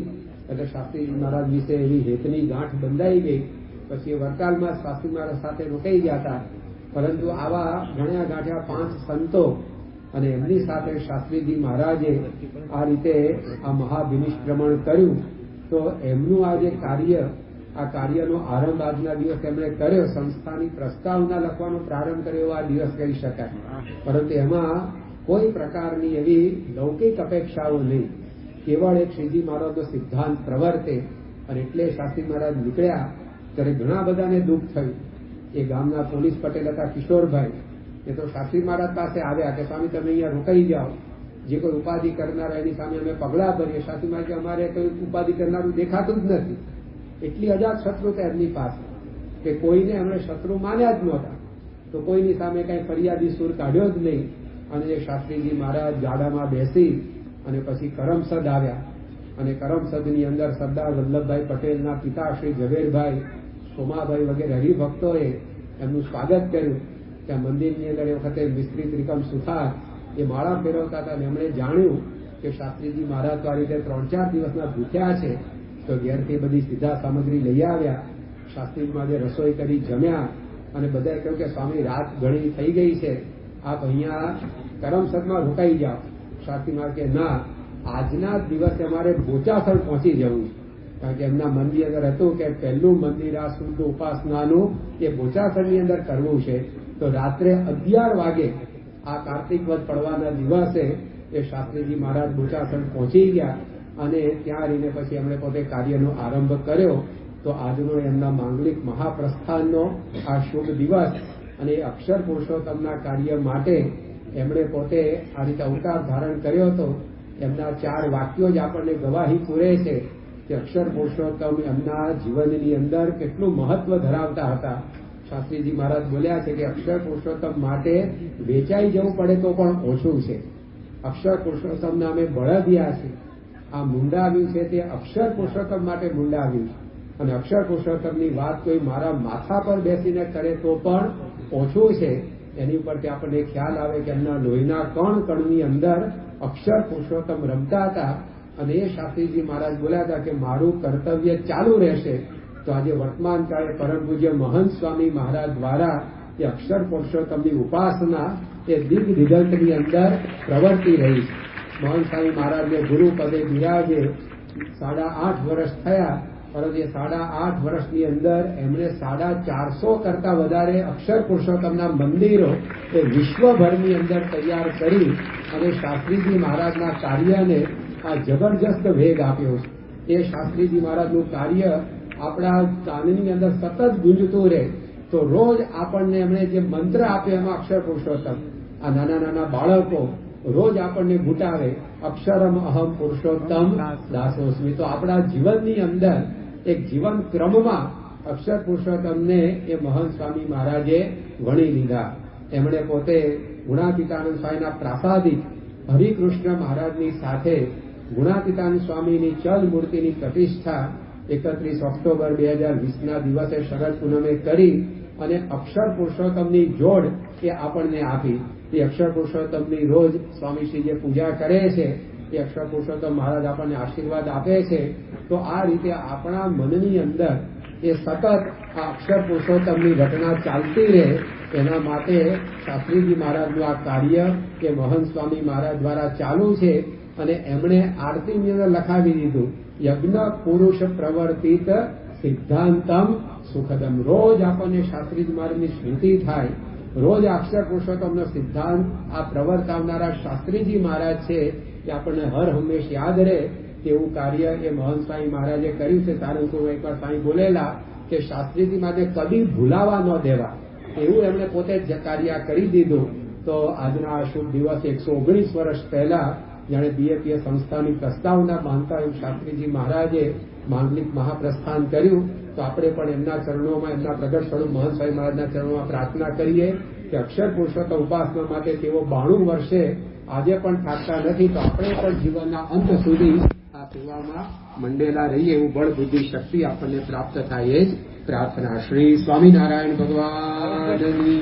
એટલે શાસ્ત્રીજી મહારાજ વિશે એવી હેતની ગાંઠ બંધાઈ ગઈ. પછી એ વડતાલમાં શાસ્ત્રી મહારાજ સાથે રોકાઈ ગયા હતા. પરંતુ આવા ગણ્યા ગાંઠ્યા 5 સંતો અને એમની સાથે શાસ્ત્રીજી મહારાજે આ રીતે આ મહાભિનિષ્ક્રમણ કર્યું. તો એમનું આ જે કાર્ય, આ કાર્યનો આરંભ આજના દિવસ એમણે કર્યો, સંસ્થાની પ્રસ્તાવના લખવાનો પ્રારંભ કર્યો આ દિવસ કહી શકાય. પરંતુ એમાં કોઈ પ્રકારની એવી લૌકિક અપેક્ષાઓ નહીં, કેવળ એક શ્રીજી મહારાજનો સિદ્ધાંત પ્રવર્તે. અને એટલે શાસ્ત્રી મહારાજ નીકળ્યા ત્યારે ઘણા બધાને દુઃખ થયું. એ ગામના પોલીસ પટેલ હતા કિશોરભાઈ, એ તો શાસ્ત્રી મહારાજ પાસે આવ્યા કે સ્વામી તમે અહીંયા રોકાઈ જાઓ, જે કોઈ ઉપાધિ કરનાર એની સામે અમે પગલાં ભરીએ. શાસ્ત્રી મહારાજ અમારે કોઈ ઉપાધિ કરનારું દેખાતું જ નથી. એટલી અજાત શત્રુતા એમની પાસે કે કોઈને એમણે શત્રુ માન્યા જ નહોતા, તો કોઈની સામે કઈ ફરિયાદી સૂર કાઢ્યો જ નહીં. અને એ શાસ્ત્રીજી મહારાજ ગાડામાં બેસી અને પછી કરમસદ આવ્યા અને કરમસદની અંદર સરદાર વલ્લભભાઈ પટેલના પિતા શ્રી ઝવેરભાઈ, સોમાભાઈ વગેરે હરિભક્તોએ એમનું સ્વાગત કર્યું. ત્યાં મંદિરની અંદર એ વખતે મિસ્ત્રી ત્રિકમ સુથાર એ માળા ફેરવતા હતા અને એમણે જાણ્યું કે શાસ્ત્રીજી મહારાજ તો આ રીતે 3-4 દિવસના ભૂખ્યા છે, તો ઘેરથી બધી સીધા સામગ્રી લઈ આવ્યા. શાસ્ત્રીજીમાં જે રસોઈ કરી જમ્યા અને બધાએ કહ્યું કે સ્વામી રાત ઘણી થઈ ગઈ છે, આપ અહીંયા કરમસદમાં રોકાઈ જાઓ. શાસ્ત્રીમાં કે ના, આજના દિવસે અમારે બોચાસણ પહોંચી જવું, કારણ કે એમના મનની અંદર હતું કે પહેલું મંદિર આ શુદ્ધ ઉપાસનાનું એ બોચાસણની અંદર કરવું છે. તો રાત્રે 11 વાગે આ કાર્તિક વદ પડવાના દિવસે એ શાસ્ત્રીજી મહારાજ બોચાસણ પહોંચી ગયા અને ત્યાં રહીને પછી એમણે પોતે કાર્યનો આરંભ કર્યો. તો આજનો એમના માંગલિક મહાપ્રસ્થાનનો આ શુભ દિવસ અને અક્ષર પુરુષોત્તમના કાર્ય માટે એમણે પોતે આ રીતે અવતાર ધારણ કર્યો હતો. એમના 4 વાક્યો જ આપણને ગવાહી પૂરે છે કે અક્ષર પુરુષોત્તમ એમના જીવનની અંદર કેટલું મહત્વ ધરાવતા હતા. શાસ્ત્રીજી મહારાજ બોલ્યા છે કે અક્ષર પુરુષોત્તમ માટે વેચાઈ જવું પડે તો પણ ઓછું છે. અક્ષર પુરુષોત્તમને અમે બળદિયા છે, આ મુંડાવ્યું છે તે અક્ષર પુરુષોત્તમ માટે મુંડાવ્યું છે. અને અક્ષર પુરુષોત્તમની વાત કોઈ મારા માથા પર બેસીને કરે તો પણ ઓછું છે. એની ઉપરથી આપણને ખ્યાલ આવે કે એમના લોહીના કણની અંદર અક્ષર પુરુષોત્તમ રમતા હતા. અને એ શાસ્ત્રીજી મહારાજ બોલ્યા હતા કે મારું કર્તવ્ય ચાલુ રહેશે. તો આજે વર્તમાન કાળે પરમ પૂજ્ય મહંત સ્વામી મહારાજ દ્વારા એ અક્ષર પુરુષોત્તમની ઉપાસના એ દિગ્દિગંતની અંદર પ્રવર્તી રહી છે. મહંત સ્વામી મહારાજને ગુરુ પદે બિરાજે 8.5 વર્ષ થયા, પરંતુ એ 8.5 વર્ષની અંદર એમણે 450 કરતા વધારે અક્ષર પુરુષોત્તમના મંદિરો એ વિશ્વભરની અંદર તૈયાર કરી અને શાસ્ત્રીજી મહારાજના કાર્યને આ જબરજસ્ત વેગ આપ્યો છે. એ શાસ્ત્રીજી મહારાજનું કાર્ય આપણા કાનની અંદર સતત ગુંજતું રહે. તો રોજ આપણને એમણે જે મંત્ર આપ્યો એમાં અક્ષર પુરુષોત્તમ, આ નાના નાના બાળકો રોજ આપણને ઘૂંટાવે અક્ષરમ અહમ પુરુષોત્તમ દાસોસ્મી. તો આપણા જીવનની અંદર એક જીવન ક્રમમાં અક્ષર પુરુષોત્તમને એ મહંત સ્વામી મહારાજે વણી લીધા. એમણે પોતે ગુણાતીતાનંદ સ્વામીના પ્રાસાદિક હરિકૃષ્ણ મહારાજની સાથે ગુણાતીતાનંદ સ્વામીની ચલ મૂર્તિની પ્રતિષ્ઠા 31 ઓક્ટોબર 2020ના દિવસે શરદ પૂનમે કરી અને અક્ષર પુરુષોત્તમની જોડ એ આપણને આપી. એ અક્ષર પુરુષોત્તમની રોજ સ્વામીશ્રી જે પૂજા કરે છે એ અક્ષર પુરુષોત્તમ મહારાજ આપણને આશીર્વાદ આપે છે. તો આ રીતે આપણા મનની અંદર એ સતત આ અક્ષર પુરુષોત્તમની ઘટના ચાલતી રહે એના માટે શાસ્ત્રીજી મહારાજનું આ કાર્ય કે મહંત સ્વામી મહારાજ દ્વારા ચાલુ છે. અને એમણે આરતીની અંદર લખાવી દીધું યજ્ઞ પુરુષ પ્રવર્તિત સિદ્ધાંતમ સુખદમ. રોજ આપણને શાસ્ત્રીજી મહારાજની સ્મૃતિ થાય, રોજ અક્ષર પુરુષોત્તમનો સિદ્ધાંત આ પ્રવર્તાવનારા શાસ્ત્રીજી મહારાજ છે એ આપણને હર હંમેશ યાદ રહે તેવું કાર્ય એ મહંત સ્વામી મહારાજે કર્યું છે. સારંગપુરમાં એકવાર સ્વામી બોલેલા કે શાસ્ત્રીજી મહારાજે કદી ભૂલાવા ન દેવા એવું એમણે પોતે જ કાર્ય કરી દીધું. તો આજના આ શુભ દિવસ 119 વર્ષ પહેલા જાણે બીએપીએ સંસ્થાની પ્રસ્તાવના બાંધતા એવું શાસ્ત્રીજી મહારાજે માંગલિક મહાપ્રસ્થાન કર્યું. તો આપણે પણ એમના ચરણોમાં, એમના પ્રગટ સ્વરૂપ મહંત સ્વામી મહારાજના ચરણોમાં પ્રાર્થના કરીએ કે અક્ષર પુરુષોત્તમ ઉપાસના માટે તેઓ 92 વર્ષે આજે પણ થાકતા નથી. તો આપણે પણ જીવનના અંત સુધી આ સેવામાં મંડેલા રહીએ એવું બળ, બુદ્ધિ, શક્તિ આપણને પ્રાપ્ત થાય એ જ પ્રાર્થના. શ્રી સ્વામિનારાયણ ભગવાનની